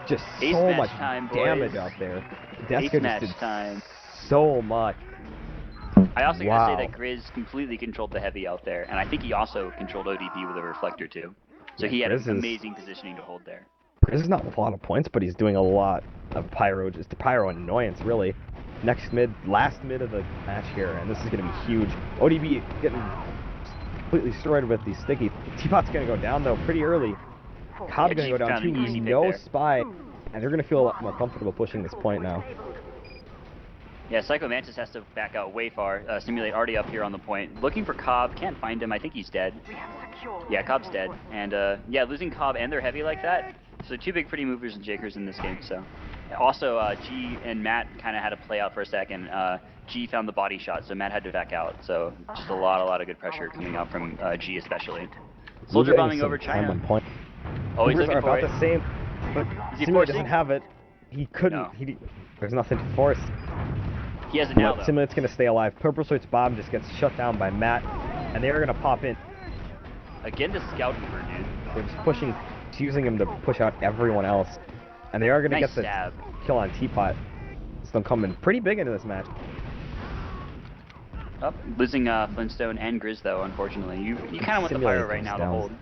Just Ace so match much time, damage boys. out there. Ace Deska match just did time. so much. I also Wow. gotta say that Grizz completely controlled the heavy out there, and I think he also controlled ODB with a reflector too. So he had Grizz is- amazing positioning to hold there. This is not a lot of points, but he's doing a lot of Pyro, just Pyro annoyance, really. Next mid, last mid of the match here, and this is going to be huge. ODB getting completely destroyed with the sticky. Teapot's going to go down, though, pretty early. Cobb's going to go down, found too. an easy pick No there. spy, and they're going to feel a lot more comfortable pushing this point now. Yeah, Psycho Mantis has to back out way far. Simulate already up here on the point. Looking for Cobb, can't find him. I think he's dead. Yeah, Cobb's dead. And yeah, losing Cobb and their heavy like that. So 2 big pretty movers and jakers in this game. So also G and Matt kind of had to play out for a second. G found the body shot, so Matt had to back out. So just a lot of good pressure coming out from G especially. Soldier bombing over China. On point. Oh, he's Numbers looking are for about it. the same, but Is he Simulate forcing? doesn't have it. He couldn't. No. There's nothing to force. He has it now though. Simulate's going to stay alive. Purple Switch Bomb just gets shut down by Matt, and they're going to pop in. Again, the scout Uber, dude. They're just pushing, just using him to push out everyone else. And they are going to Nice get the stab. kill on Teapot. Still coming pretty big into this match. Oh, losing Flintstone and Grizz though, unfortunately. You kind of want the Simulate Pyro right goes now to down. hold.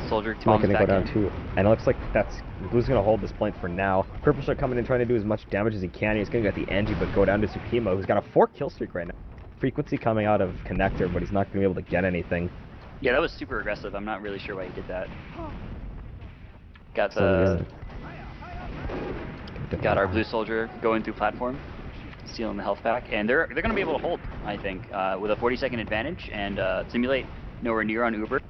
Soldier Teapot bombs going to back go down in. too. And it looks like that's Blue's going to hold this point for now. Purple Shirt coming in trying to do as much damage as he can. He's going to get the Angie, but go down to Tsukima, who's got a 4 kill streak right now. Frequency coming out of Connector, but he's not going to be able to get anything. Yeah, that was super aggressive. I'm not really sure why he did that. Got So the got our blue soldier going through platform, stealing the health pack, and they're going to be able to hold, I think, with a 40-second advantage and Simulate nowhere near on Uber.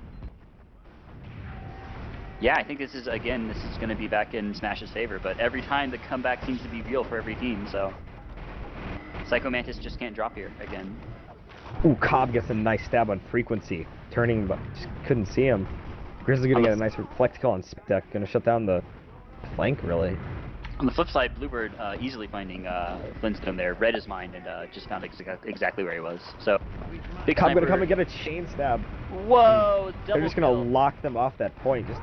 Yeah, I think this is going to be back in Smash's favor, but every time the comeback seems to be real for every team, so Psycho Mantis just can't drop here again. Ooh, Cobb gets a nice stab on Frequency. Turning, but just couldn't see him. Grizz is going to get a nice reflect kill on Spec. Going to shut down the flank, really. On the flip side, Bluebird easily finding Flintstone there, read his mind, and just found exactly where he was. So, big Cobb going to sniper. come and get a chain stab. Whoa, They're double just going kill. to lock them off that point. Just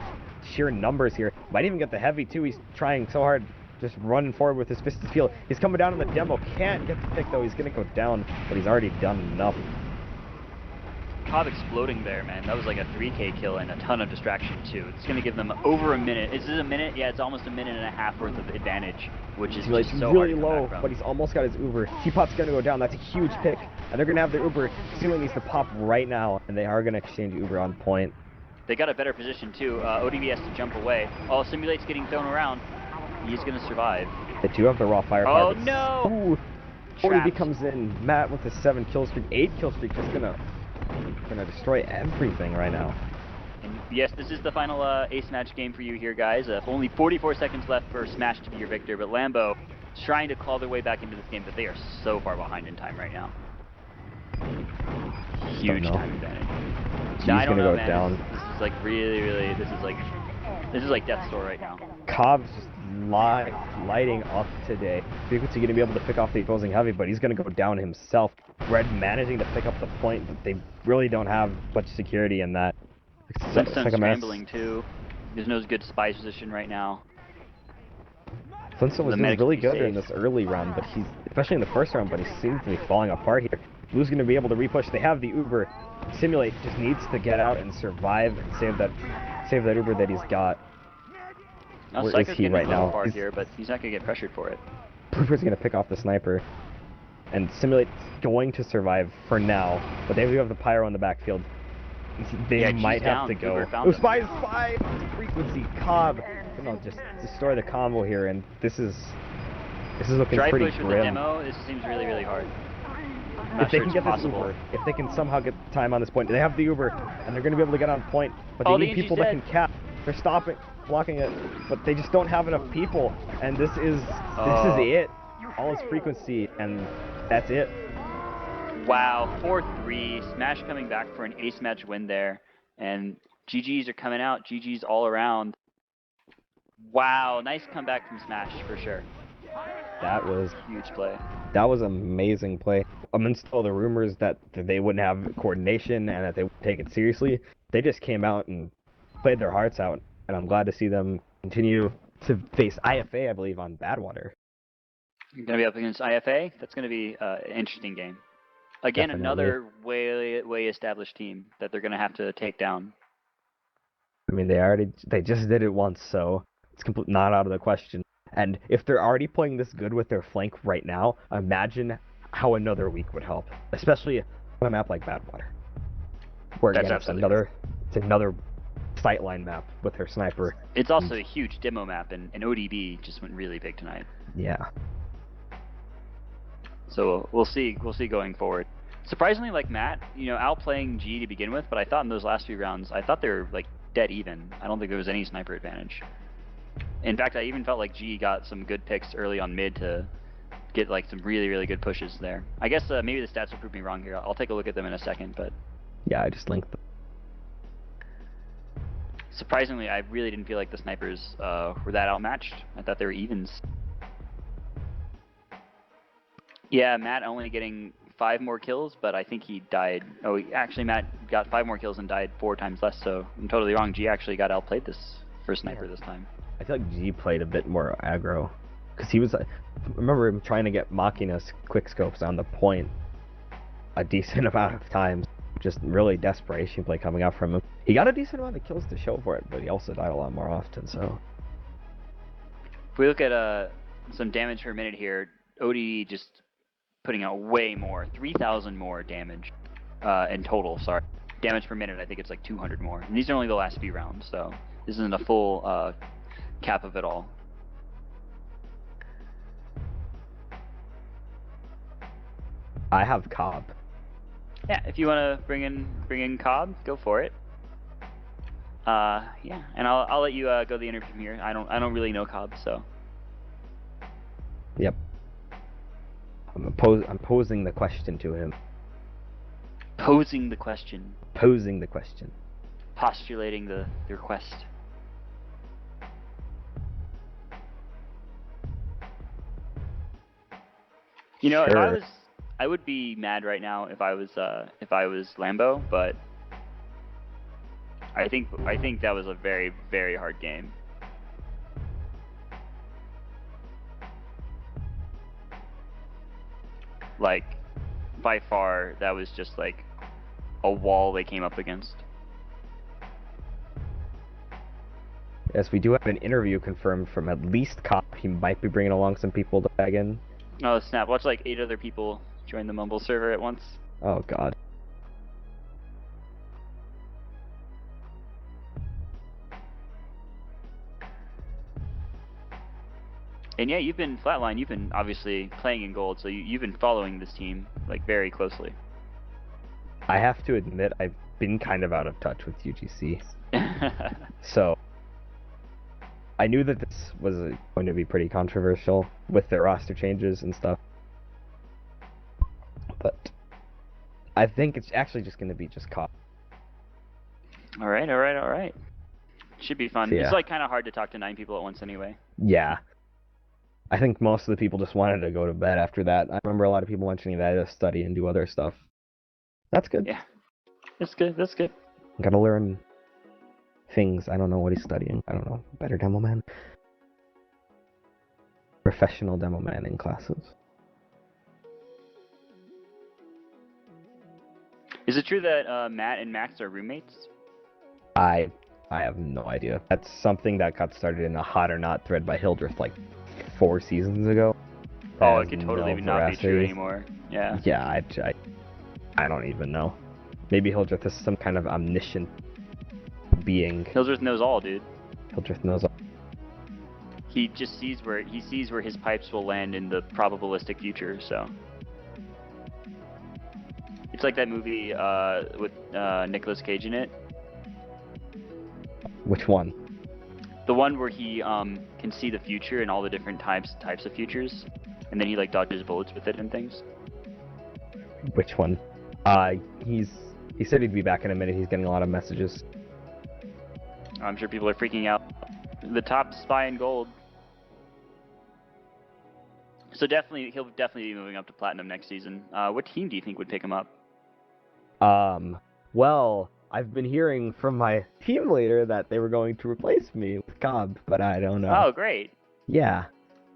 sheer numbers here. Might even get the heavy, too. He's trying so hard. Just running forward with his Fisted Field. He's coming down on the demo. Can't get the pick, though. He's going to go down, but he's already done enough. Cobb exploding there, man. That was like a 3K kill and a ton of distraction too. It's going to give them over a minute. Is it a minute? Yeah, it's almost a minute and a half worth of advantage, which is He's just so really hard to come low, back from. but he's almost got his Uber. Teapot's going to go down. That's a huge pick. And they're going to have their Uber. Simulate needs to pop right now, and they are going to exchange Uber on point. They got a better position too. ODB has to jump away. Oh, Simulate's getting thrown around. He's going to survive. They do have the raw firepower. Oh, but- no! Ooh. ODB Trapped. comes in. Matt with his 7 kill streak, 8 kill streak, just gonna destroy everything right now. And yes, this is the final ace match game for you here, guys. Only 44 seconds left for Smash to be your victor, but Lambo trying to claw their way back into this game, but they are so far behind in time right now. Huge know. time advantage. G's I don't gonna know, go man. down. This is like really, this is like death's door right now. Cobb's just lighting up today. Frequency gonna be able to pick off the opposing heavy, but he's gonna go down himself. Red managing to pick up the point, but they really don't have much security in that. Flintstone Second match. scrambling too. There's no good spy position right now. Flintstone was The doing medics really be good safe. in this early round, but he's, especially in the first round, but he seems to be falling apart here. Blue's going to be able to repush. They have the Uber. Simulate just needs to get out and survive and save that Uber that he's got. Now, Where is Psycho's he getting right a little now? far He's- here, but he's not going to get pressured for it. Uber's going to pick off the sniper. And Simulate's going to survive for now, but they do have the Pyro in the backfield. They Yeah, G's might have down. to go. Uber found Oh, him. spy! Frequency, Cobb. Just destroy the combo here, and this is looking Dry pretty push with the grim. demo, this seems really hard. I'm not If they sure can it's get this possible. Uber, if they can somehow get time on this point, they have the Uber, and they're going to be able to get on point, but they Oh, the need people that Angie's can cap. They're stopping, blocking it, but they just don't have enough people, and this is Oh. it. All is Frequency, and that's it. Wow, 4-3. Smash coming back for an ace match win there. And GGs are coming out. GGs all around. Wow, nice comeback from Smash for sure. That was Huge play. That was amazing play. Amidst all the rumors that they wouldn't have coordination and that they wouldn't take it seriously, they just came out and played their hearts out. And I'm glad to see them continue to face IFA, I believe, on Badwater. You're going to be up against IFA? That's going to be an interesting game. Again, Definitely. another way established team that they're going to have to take down. I mean, they just did it once, so it's not out of the question. And if they're already playing this good with their flank right now, imagine how another week would help, especially on a map like Badwater, where again it's another sightline map with her sniper. It's also a huge demo map, and ODB just went really big tonight. Yeah. So we'll see going forward. Surprisingly, like Matt, outplaying G to begin with, but I thought in those last few rounds, I thought they were like dead even. I don't think there was any sniper advantage. In fact, I even felt like G got some good picks early on mid to get like some really, really good pushes there. I guess maybe the stats will prove me wrong here. I'll take a look at them in a second, but yeah, I just linked them. Surprisingly, I really didn't feel like the snipers were that outmatched. I thought they were evens. Yeah, Matt only getting 5 more kills, but I think he died. Oh, actually, Matt got 5 more kills and died 4 times less, so I'm totally wrong. G actually got outplayed this first sniper this time. I feel like G played a bit more aggro, because he was, I remember him trying to get Machina's quickscopes on the point a decent amount of times. Just really desperation play coming out from him. He got a decent amount of kills to show for it, but he also died a lot more often, so. If we look at some damage per minute here, OD just putting out way more, 3,000 more damage in total, sorry. Damage per minute, I think it's like 200 more. And these are only the last few rounds, so this isn't a full cap of it all. I have Cobb. Yeah, if you want to bring in Cobb, go for it. Yeah, and I'll let you go the interview from here. I don't really know Cobb, so. Yep. I'm posing the question to him. Posing the question. Posing the question. Postulating the request. You know, Sure. if I would be mad right now if I was Lambo, but I think that was a very, very hard game. Like, by far, that was just like a wall they came up against. Yes, we do have an interview confirmed from at least Cobb. He might be bringing along some people to tag in. Oh snap! Watch like 8 other people join the Mumble server at once. Oh god. And yeah, you've been Flatline. You've been obviously playing in gold, so you've been following this team like very closely. I have to admit, I've been kind of out of touch with UGC. So, I knew that this was going to be pretty controversial with their roster changes and stuff. But I think it's actually just going to be just Cobb. All right. Should be fun. So, yeah. It's like kind of hard to talk to 9 people at once anyway. Yeah. I think most of the people just wanted to go to bed after that. I remember a lot of people mentioning that to study and do other stuff. That's good. Yeah. That's good. Gotta learn things. I don't know what he's studying. I don't know. Better demo man. Professional demo man in classes. Is it true that Matt and Max are roommates? I have no idea. That's something that got started in a Hot or Not thread by Hildreth like 4 seasons ago. Oh, it could totally not be true anymore. Yeah. Yeah, I don't even know. Maybe Hildreth is some kind of omniscient being. Hildreth knows all, dude. Hildreth knows all. He just sees where his pipes will land in the probabilistic future. So it's like that movie with Nicolas Cage in it. Which one? The one where he can see the future and all the different types of futures, and then he like dodges bullets with it and things. Which one? He said he'd be back in a minute. He's getting a lot of messages. I'm sure people are freaking out. The top spy in gold. So he'll definitely be moving up to platinum next season. What team do you think would pick him up? Well, I've been hearing from my team leader that they were going to replace me with Cobb, but I don't know. Oh, great. Yeah.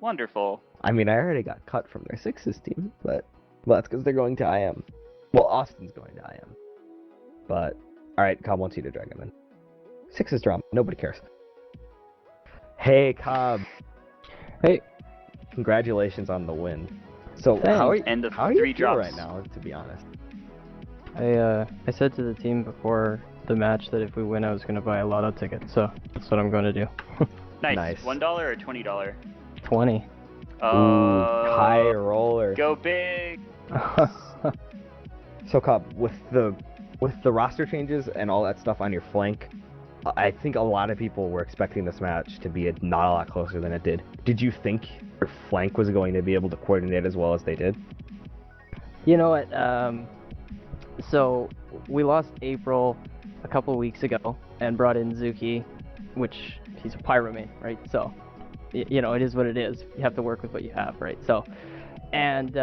Wonderful. I mean, I already got cut from their Sixes team, but that's because they're going to IM. Well, Austin's going to IM. But, alright, Cobb wants you to drag him in. Sixes drama. Nobody cares. Hey, Cobb. Hey. Congratulations on the win. So, Thanks. how are you 3 feeling drops right now, to be honest? I said to the team before the match that if we win, I was going to buy a lotto ticket, so that's what I'm going to do. Nice. $1 or $20? 20. Ooh, high roller. Go big. So, Cobb, with the roster changes and all that stuff on your flank, I think a lot of people were expecting this match to be not a lot closer than it did. Did you think your flank was going to be able to coordinate as well as they did? You know what? So we lost April a couple of weeks ago and brought in Zuki, which he's a pyro main, right? So, you know, it is what it is. You have to work with what you have, right? So, and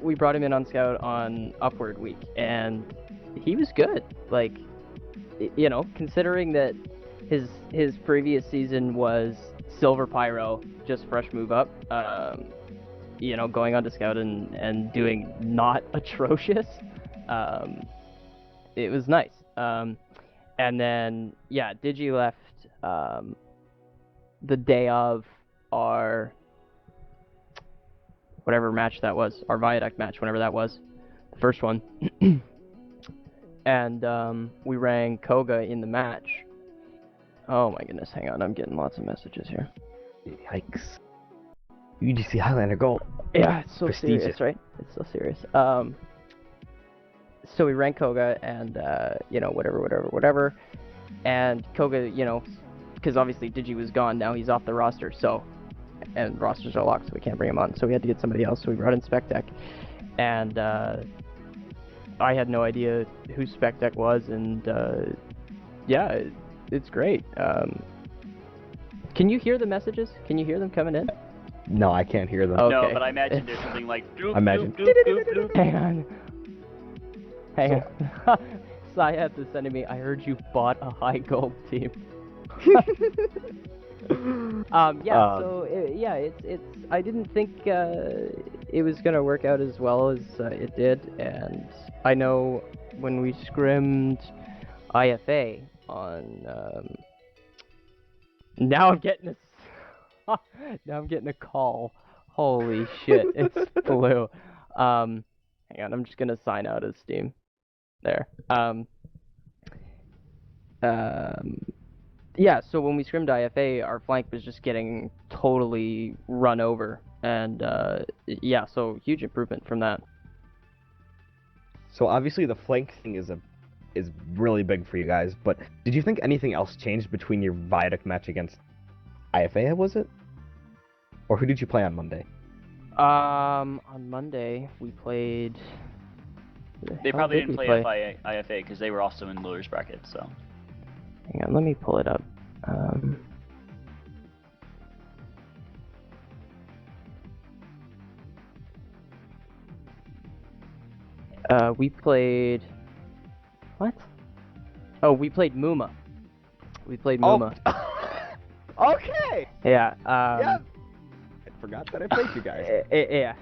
we brought him in on scout on Upward week, and he was good. Like, you know, considering that his previous season was Silver Pyro, just fresh move up, you know, going on to scout and doing not atrocious, it was nice. And then, yeah, Digi left the day of our whatever match that was, our Viaduct match, whenever that was, the first one. And we rang Koga in the match. Oh my goodness, hang on, I'm getting lots of messages here. Yikes. UGC Highlander gold. Yeah, it's so Prestigious. serious, right? It's so serious. So we rang Koga and, you know, whatever. And Koga, you know, because obviously Digi was gone, now he's off the roster, so, and rosters are locked, so we can't bring him on. So we had to get somebody else, so we brought in Spectec. And I had no idea who Spectec was, and yeah, it's great. Can you hear the messages? Can you hear them coming in? No, I can't hear them. Oh. No, Okay. but I imagine there's something like doop, Imagine. doop, doop, doop, doop. Hang on. Syed is sending me, I heard you bought a high gold team. It's I didn't think it was gonna work out as well as it did, and I know when we scrimmed IFA on now I'm getting a call. Holy shit, it's blue. Hang on, I'm just gonna sign out of Steam. There. Yeah, so when we scrimmed IFA, our flank was just getting totally run over, and yeah, so huge improvement from that. So obviously the flank thing is really big for you guys, but did you think anything else changed between your Viaduct match against IFA, was it? Or who did you play on Monday? On Monday, we played... They probably didn't play IFA because they were also in lowers bracket, so... Hang on, let me pull it up. We played... What? Oh, we played Muma. We played Muma. Oh. Okay! Yeah, yeah. I forgot that I played you guys. Yeah.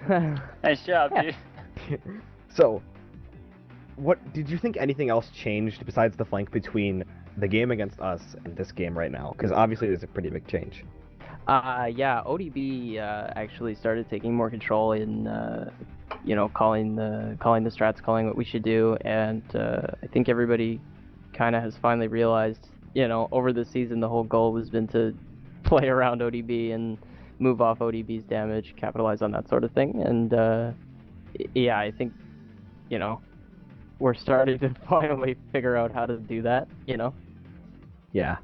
Nice job, dude. So, what did you think anything else changed besides the flank between the game against us and this game right now? Because obviously there's a pretty big change. Yeah, ODB actually started taking more control in, you know, calling the strats, calling what we should do, and I think everybody kind of has finally realized, you know, over the season the whole goal has been to play around ODB and move off ODB's damage, capitalize on that sort of thing, and yeah, I think, you know, we're starting to finally figure out how to do that, you know? Yeah.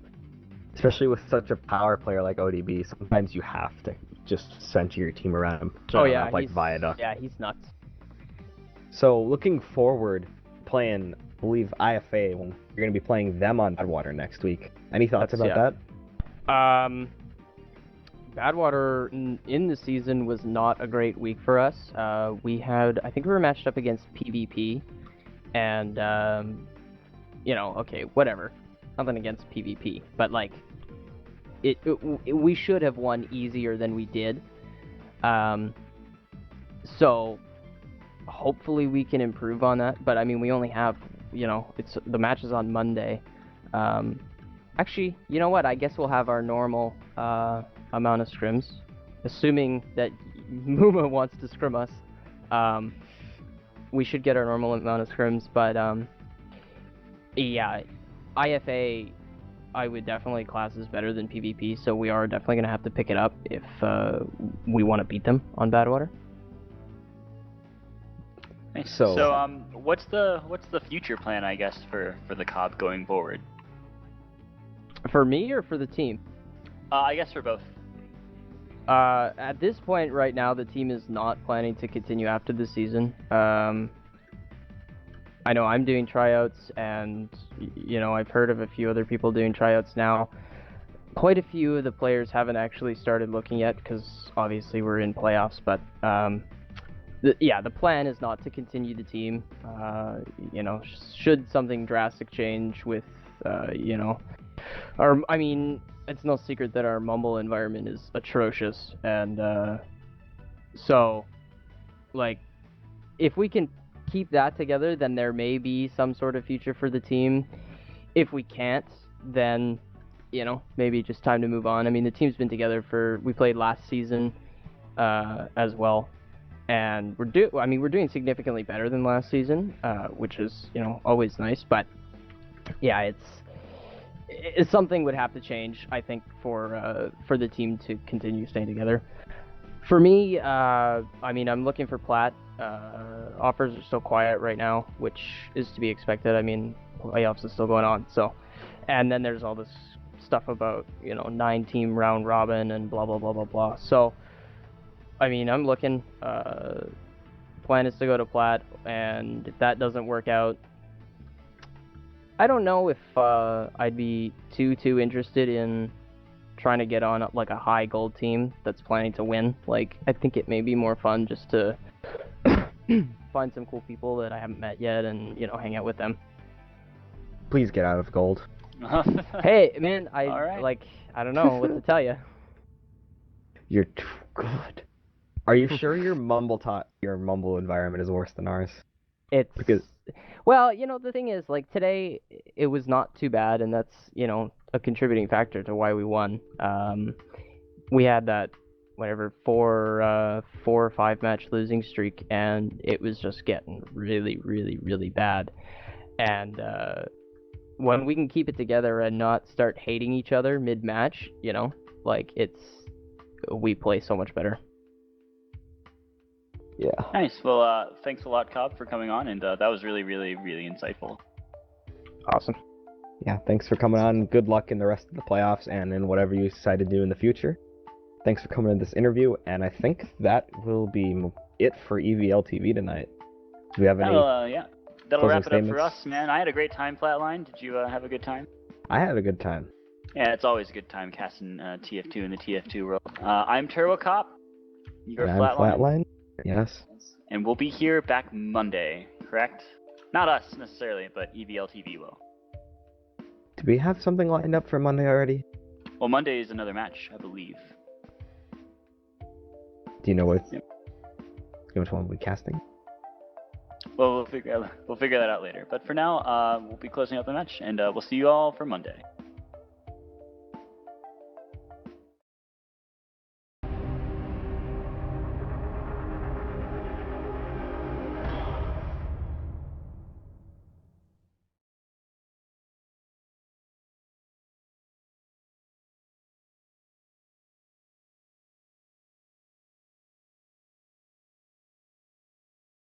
Especially with such a power player like ODB, sometimes you have to just center your team around him. Oh yeah, like Viaduct. Yeah, he's nuts. So looking forward, playing, I believe IFA. When you're going to be playing them on Badwater next week. Any thoughts about that? Badwater in the season was not a great week for us. I think we were matched up against PvP, and okay, whatever. Nothing against PvP, but like, we should have won easier than we did. So hopefully we can improve on that. But I mean, we only have, the match is on Monday. Actually, you know what? I guess we'll have our normal amount of scrims, assuming that Muma wants to scrim us. We should get our normal amount of scrims, but yeah, IFA I would definitely class as better than PvP, so we are definitely going to have to pick it up if we want to beat them on Badwater. Nice. So what's the future plan, I guess, for the COB going forward? For me or for the team? I guess for both. At this point right now, the team is not planning to continue after the season. I know I'm doing tryouts, and I've heard of a few other people doing tryouts now. Quite a few of the players haven't actually started looking yet because obviously we're in playoffs, but the plan is not to continue the team. Should something drastic change with it's no secret that our Mumble environment is atrocious, and so like, if we can keep that together, then there may be some sort of future for the team. If we can't, then maybe just time to move on. I mean, the team's been together we played last season as well, and we're doing significantly better than last season, which is always nice. But yeah, it's something would have to change, I think, for the team to continue staying together. For me, I'm looking for Plat. Offers are still quiet right now, which is to be expected. I mean, playoffs is still going on, so. And then there's all this stuff about 9-team round robin and blah blah blah blah blah. So, I mean, I'm looking. Plan is to go to Plat, and if that doesn't work out, I don't know if I'd be too interested in trying to get on like a high gold team that's planning to win. Like, I think it may be more fun just to find some cool people that I haven't met yet and hang out with them. Please get out of gold. Hey man, right. I don't know what to tell you. You're too good. Are you sure your mumble environment is worse than ours? Well, the thing is, like, today it was not too bad, and that's a contributing factor to why we won. We had that 4 or 5 match losing streak, and it was just getting really, really, really bad. And when we can keep it together and not start hating each other mid-match, we play so much better. Yeah. Nice. Well, thanks a lot, Cobb, for coming on, and that was really, really, really insightful. Awesome. Yeah, thanks for coming on. Good luck in the rest of the playoffs and in whatever you decide to do in the future. Thanks for coming to this interview, and I think that will be it for EVL TV tonight. Do we have any? Yeah. That'll wrap it up statements? for us, man. I had a great time, Flatline. Did you have a good time? I had a good time. Yeah, it's always a good time casting TF2 in the TF2 world. I'm Turbo Cop. You're I'm Flatline. Yes. And we'll be here back Monday, correct? Not us necessarily, but EVL TV will. Do we have something lined up for Monday already? Well, Monday is another match, I believe. Do you know which one we'll be casting? Well, we'll figure that out later. But for now, we'll be closing out the match, and we'll see you all for Monday.